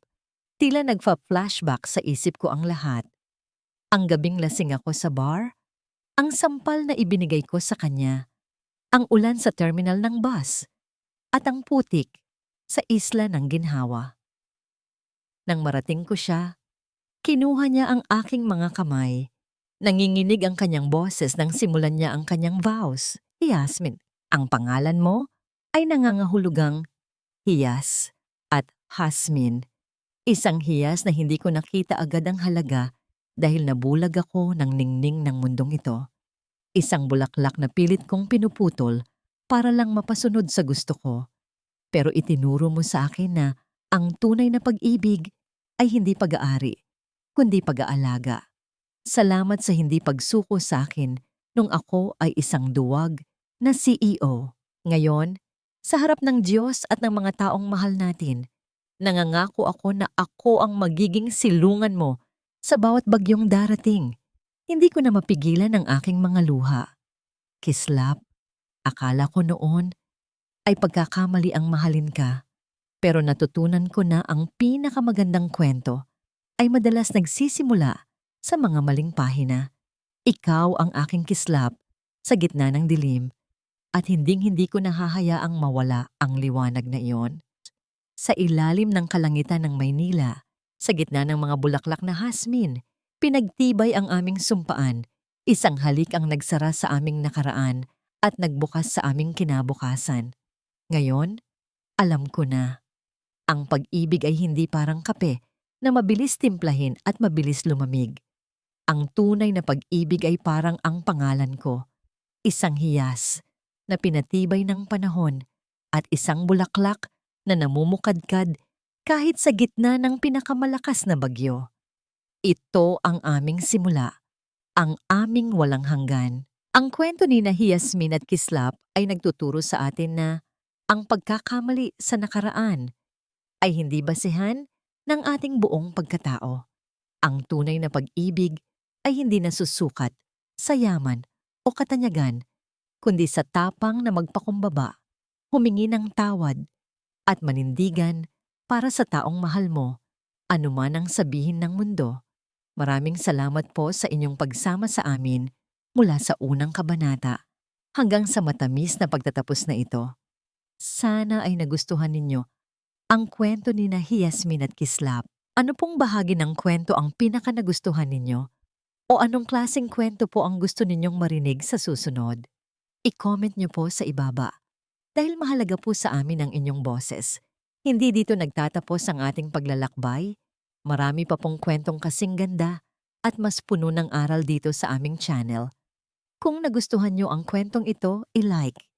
tila nagfa-flashback sa isip ko ang lahat. Ang gabing lasing ako sa bar, ang sampal na ibinigay ko sa kanya, ang ulan sa terminal ng bus, at ang putik sa isla ng ginhawa. Nang marating ko siya, kinuha niya ang aking mga kamay. Nanginginig ang kanyang boses nang simulan niya ang kanyang vows. Yasmin, ang pangalan mo ay nangangahulugang hiyas at Hasmin. Isang hiyas na hindi ko nakita agad ang halaga dahil nabulag ako ng ningning ng mundong ito. Isang bulaklak na pilit kong pinuputol para lang mapasunod sa gusto ko. Pero itinuro mo sa akin na ang tunay na pag-ibig ay hindi pag-aari, kundi pag-aalaga. Salamat sa hindi pagsuko sa akin nung ako ay isang duwag na CEO. Ngayon, sa harap ng Diyos at ng mga taong mahal natin, nangangako ako na ako ang magiging silungan mo sa bawat bagyong darating. Hindi ko na mapigilan ang aking mga luha. Kislap, akala ko noon ay pagkakamali ang mahalin ka, pero natutunan ko na ang pinakamagandang kwento ay madalas nagsisimula sa mga maling pahina. Ikaw ang aking kislap sa gitna ng dilim at hinding-hindi ko nahahayaang mawala ang liwanag na iyon. Sa ilalim ng kalangitan ng Maynila, sa gitna ng mga bulaklak na hasmin, pinagtibay ang aming sumpaan. Isang halik ang nagsara sa aming nakaraan at nagbukas sa aming kinabukasan. Ngayon, alam ko na. Ang pag-ibig ay hindi parang kape na mabilis timplahin at mabilis lumamig. Ang tunay na pag-ibig ay parang ang pangalan ko, isang hiyas na pinatibay ng panahon at isang bulaklak na namumukadkad kahit sa gitna ng pinakamalakas na bagyo. Ito ang aming simula, ang aming walang hanggan. Ang kwento ni Yasmin at Kislap ay nagtuturo sa atin na ang pagkakamali sa nakaraan ay hindi basehan ng ating buong pagkatao. Ang tunay na pag-ibig ay hindi nasusukat sa yaman o katanyagan, kundi sa tapang na magpakumbaba, humingi ng tawad, at manindigan para sa taong mahal mo, anuman ang sabihin ng mundo. Maraming salamat po sa inyong pagsama sa amin mula sa unang kabanata hanggang sa matamis na pagtatapos na ito. Sana ay nagustuhan ninyo ang kwento ni Yasmin at Kislap. Ano pong bahagi ng kwento ang pinaka-nagustuhan ninyo? O anong klaseng kwento po ang gusto ninyong marinig sa susunod? I-comment nyo po sa ibaba. Dahil mahalaga po sa amin ang inyong boses. Hindi dito nagtatapos ang ating paglalakbay. Marami pa pong kwentong kasing ganda at mas puno ng aral dito sa aming channel. Kung nagustuhan nyo ang kwentong ito, i-like,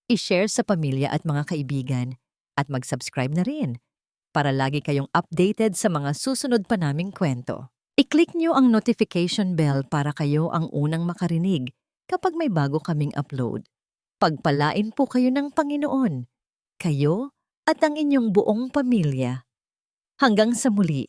i-share sa pamilya at mga kaibigan, at mag-subscribe na rin para lagi kayong updated sa mga susunod pa naming kwento. I-click nyo ang notification bell para kayo ang unang makarinig kapag may bago kaming upload. Pagpalain po kayo ng Panginoon, kayo at ang inyong buong pamilya. Hanggang sa muli.